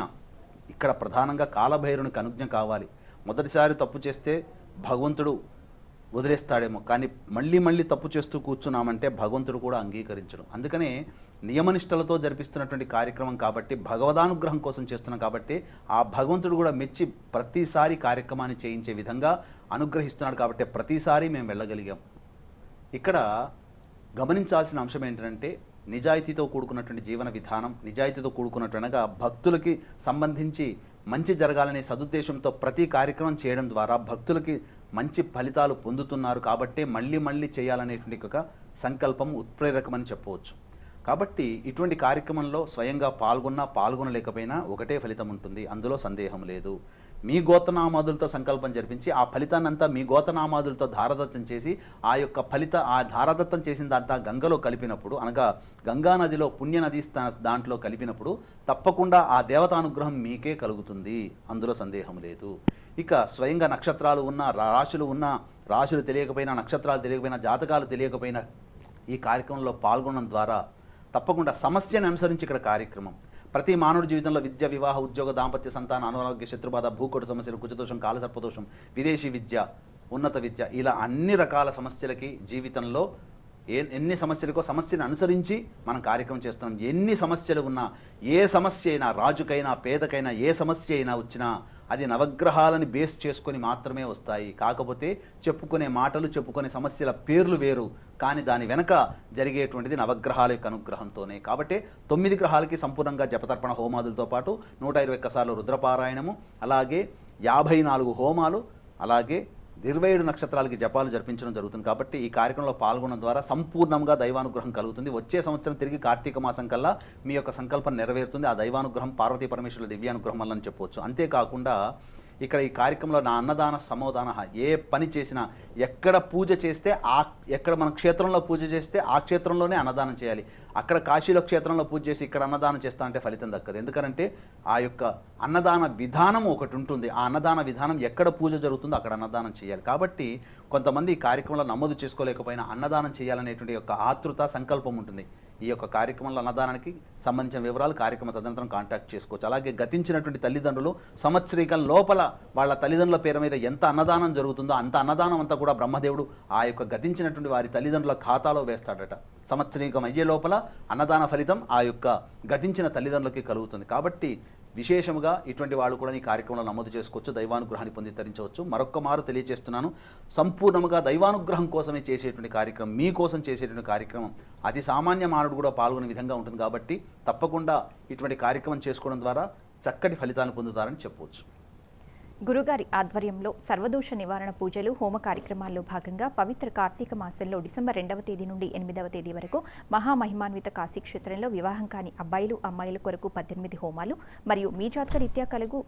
ఇక్కడ ప్రధానంగా కాలభైరుని యొక్క అనుజ్ఞ కావాలి. మొదటిసారి తప్పు చేస్తే భగవంతుడు వదిలేస్తాడేమో, కానీ మళ్ళీ తప్పు చేస్తూ కూర్చున్నామంటే భగవంతుడు కూడా అంగీకరించడు. అందుకనే నియమనిష్టలతో జరిపిస్తున్నటువంటి కార్యక్రమం కాబట్టి, భగవదానుగ్రహం కోసం చేస్తున్నాం కాబట్టి ఆ భగవంతుడు కూడా మెచ్చి ప్రతిసారి కార్యక్రమాన్ని చేయించే విధంగా అనుగ్రహిస్తున్నాడు. కాబట్టి ప్రతిసారి మేము వెళ్ళగలిగాం. ఇక్కడ గమనించాల్సిన అంశం ఏంటంటే నిజాయితీతో కూడుకున్నటువంటి జీవన విధానం, నిజాయితీతో కూడుకున్నట్టుగా భక్తులకి సంబంధించి మంచి జరగాలనే సదుద్దేశంతో ప్రతి కార్యక్రమం చేయడం ద్వారా భక్తులకి మంచి ఫలితాలు పొందుతున్నారు. కాబట్టి మళ్ళీ చేయాలనేటువంటి ఒక సంకల్పం ఉత్ప్రేరకమని చెప్పవచ్చు. కాబట్టి ఇటువంటి కార్యక్రమంలో స్వయంగా పాల్గొనలేకపోయినా ఒకటే ఫలితం ఉంటుంది, అందులో సందేహం లేదు. మీ గోత్రనామాదులతో సంకల్పం జరిపించి ఆ ఫలితాన్నంతా మీ గోత్రనామాదులతో ధారదత్తం చేసి ఆ ధారదత్తం చేసిందంతా గంగలో కలిపినప్పుడు, అనగా గంగానదిలో పుణ్యనది దాంట్లో కలిపినప్పుడు తప్పకుండా ఆ దేవతానుగ్రహం మీకే కలుగుతుంది, అందులో సందేహం లేదు. ఇక స్వయంగా నక్షత్రాలు ఉన్న, రాశులు తెలియకపోయినా, నక్షత్రాలు తెలియకపోయినా, జాతకాలు తెలియకపోయినా ఈ కార్యక్రమంలో పాల్గొనడం ద్వారా తప్పకుండా సమస్యను అనుసరించి ఇక్కడ కార్యక్రమం ప్రతి మానవుడి జీవితంలో విద్య, వివాహ, ఉద్యోగ, దాంపత్య, సంతాన, అనారోగ్య, శత్రుబాధ, భూకోటి సమస్యలు, కుజదోషం, కాలసర్పదోషం, విదేశీ విద్య, ఉన్నత విద్య, ఇలా అన్ని రకాల సమస్యలకి జీవితంలో ఎన్ని సమస్యలకో సమస్యను అనుసరించి మనం కార్యక్రమం చేస్తున్నాం. ఎన్ని సమస్యలు ఉన్నా, ఏ సమస్య అయినా, రాజుకైనా పేదకైనా ఏ సమస్య అయినా వచ్చినా అది నవగ్రహాలని బేస్ చేసుకొని మాత్రమే వస్తాయి. కాకపోతే చెప్పుకునే మాటలు, చెప్పుకునే సమస్యల పేర్లు వేరు, కానీ దాని వెనక జరిగేటువంటిది నవగ్రహాల యొక్క అనుగ్రహంతోనే. కాబట్టి 9 గ్రహాలకి సంపూర్ణంగా జపతర్పణ హోమాదులతో పాటు 121 సార్లు రుద్రపారాయణము, అలాగే 54 హోమాలు, అలాగే 27 నక్షత్రాలకి జపాలు జరిపించడం జరుగుతుంది. కాబట్టి ఈ కార్యక్రమంలో పాల్గొనడం ద్వారా సంపూర్ణంగా దైవానుగ్రహం కలుగుతుంది. వచ్చే సంవత్సరం తిరిగి కార్తీక మాసం కల్లా మీ యొక్క సంకల్పం నెరవేరుతుంది. ఆ దైవానుగ్రహం పార్వతీ పరమేశ్వరుల దివ్యానుగ్రహం వల్ల అని చెప్పవచ్చు. అంతేకాకుండా ఇక్కడ ఈ కార్యక్రమంలో నా అన్నదాన సమోదాన, ఏ పని చేసినా, ఎక్కడ పూజ చేస్తే ఎక్కడ మన క్షేత్రంలో పూజ చేస్తే ఆ క్షేత్రంలోనే అన్నదానం చేయాలి. అక్కడ కాశీలో క్షేత్రంలో పూజ చేసి ఇక్కడ అన్నదానం చేస్తా అంటే ఫలితం దక్కదు. ఎందుకంటే ఆ యొక్క అన్నదాన విధానం ఒకటి ఉంటుంది. ఆ అన్నదాన విధానం ఎక్కడ పూజ జరుగుతుందో అక్కడ అన్నదానం చేయాలి. కాబట్టి కొంతమంది ఈ కార్యక్రమంలో నమోదు చేసుకోలేకపోయినా అన్నదానం చేయాలనేటువంటి యొక్క ఆతృత, సంకల్పం ఉంటుంది. ఈ యొక్క కార్యక్రమంలో అన్నదానానికి సంబంధించిన వివరాలు కార్యక్రమ తదనంతరం కాంటాక్ట్ చేసుకోవచ్చు. అలాగే గతించినటువంటి తల్లిదండ్రులు సంవత్సరీకం లోపల వాళ్ళ తల్లిదండ్రుల పేరు మీద ఎంత అన్నదానం జరుగుతుందో అంత అన్నదానం అంతా కూడా బ్రహ్మదేవుడు ఆ యొక్క గతించినటువంటి వారి తల్లిదండ్రుల ఖాతాలో వేస్తాడట. సంవత్సరీకం అయ్యే లోపల అన్నదాన ఫలితం ఆ యొక్క గతించిన తల్లిదండ్రులకి కలుగుతుంది. కాబట్టి విశేషముగా ఇటువంటి వాళ్ళు కూడా ఈ కార్యక్రమంలో నమోదు చేసుకోవచ్చు, దైవానుగ్రహాన్ని పొంది తరించవచ్చు. మరొక్క మారు తెలియజేస్తున్నాను, సంపూర్ణంగా దైవానుగ్రహం కోసమే చేసేటువంటి కార్యక్రమం, మీకోసం చేసేటువంటి కార్యక్రమం. అతి సామాన్య మానవుడు కూడా పాల్గొనే విధంగా ఉంటుంది. కాబట్టి తప్పకుండా ఇటువంటి కార్యక్రమం చేసుకోవడం ద్వారా చక్కటి ఫలితాలను పొందుతారని చెప్పవచ్చు. గురుగారి ఆధ్వర్యంలో సర్వదోష నివారణ పూజలు, హోమ కార్యక్రమాల్లో భాగంగా పవిత్ర కార్తీక మాసంలో డిసెంబర్ 2వ తేదీ నుండి 8వ తేదీ వరకు మహామహిమాన్విత కాశీ క్షేత్రంలో వివాహం కాని అబ్బాయిలు, అమ్మాయిల కొరకు 18 హోమాలు మరియు మీ జాతక రీత్యా కలుగు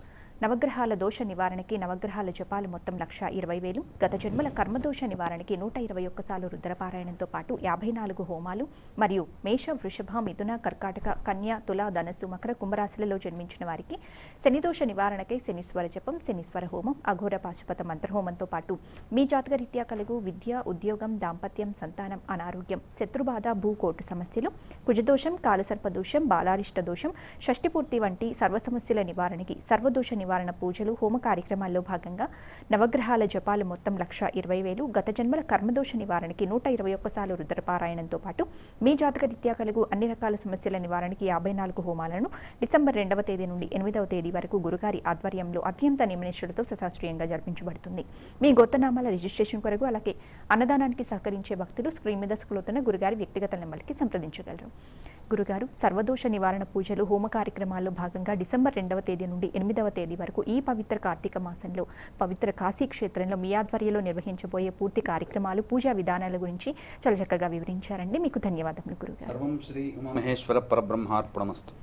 నవగ్రహాల దోష నివారణకి నవగ్రహాల జపాలు మొత్తం 1,20,000, గత జన్మల కర్మదోష నివారణకి 121 సార్లు రుద్రపారాయణంతో పాటు 54 హోమాలు మరియు మేష, వృషభ, మిథున, కర్కాటక, కన్య, తుల, ధనస్సు, మకర, కుంభరాశులలో జన్మించిన వారికి శనిదోష నివారణకై శనీశ్వర జపం, శనీశ్వర హోమం, అఘోర పాశుపత మంత్రహోమంతో పాటు మీ జాతక రీత్యా కలుగు విద్య, ఉద్యోగం, దాంపత్యం, సంతానం, అనారోగ్యం, శత్రుబాధ, భూకోటు సమస్యలు, కుజదోషం, కాలసర్పదోషం, బాలారిష్ట దోషం, షష్టిపూర్తి వంటి సర్వ సమస్యల నివారణకి సర్వదోష నివారణ పూజలు, హోమ కార్యక్రమాల్లో భాగంగా నవగ్రహాల జపాలు మొత్తం 1,20,000, గత జన్మల కర్మదోష నివారణకి 121 సార్లు రుద్రపారాయణంతో పాటు మీ జాతక రీత్యా కలుగు అన్ని రకాల సమస్యల నివారణకి 54 హోమాలను డిసెంబర్ 2వ తేదీ నుండి 8వ తేదీ వరకు గురుగారి ఆధ్వర్యంలో అత్యంత నియమనిష్ఠులతో సశాస్త్రీయంగా జరిపించబడుతుంది. మీ గోత్రనామాల రిజిస్ట్రేషన్ కొరకు అలాగే అన్నదానానికి సహకరించే భక్తులు స్క్రీన్ మీద స్క్రోలుతున్న గురుగారి వ్యక్తిగత నెంబర్కి సంప్రదించగలరు. గురుగారు సర్వదోష నివారణ పూజలు, హోమ కార్యక్రమాల్లో భాగంగా డిసెంబర్ 2వ తేదీ నుండి 8వ తేదీ వరకు ఈ పవిత్ర కార్తీక మాసంలో పవిత్ర కాశీ క్షేత్రంలో మీ ఆధ్వర్యంలో నిర్వహించబోయే పూర్తి కార్యక్రమాలు, పూజా విధానాల గురించి చాలా చక్కగా వివరించారండి. మీకు ధన్యవాదములు గురుగారు. సర్వం శ్రీ ఉమామహేశ్వర పరబ్రహ్మార్పణమస్తు.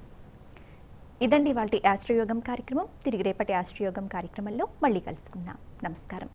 ఇదండి ఇవాల్టి ఆస్ట్రోయోగం కార్యక్రమం. తిరిగి రేపటి ఆస్ట్రోయోగం కార్యక్రమంలో మళ్ళీ కలుసుకుందాం. నమస్కారం.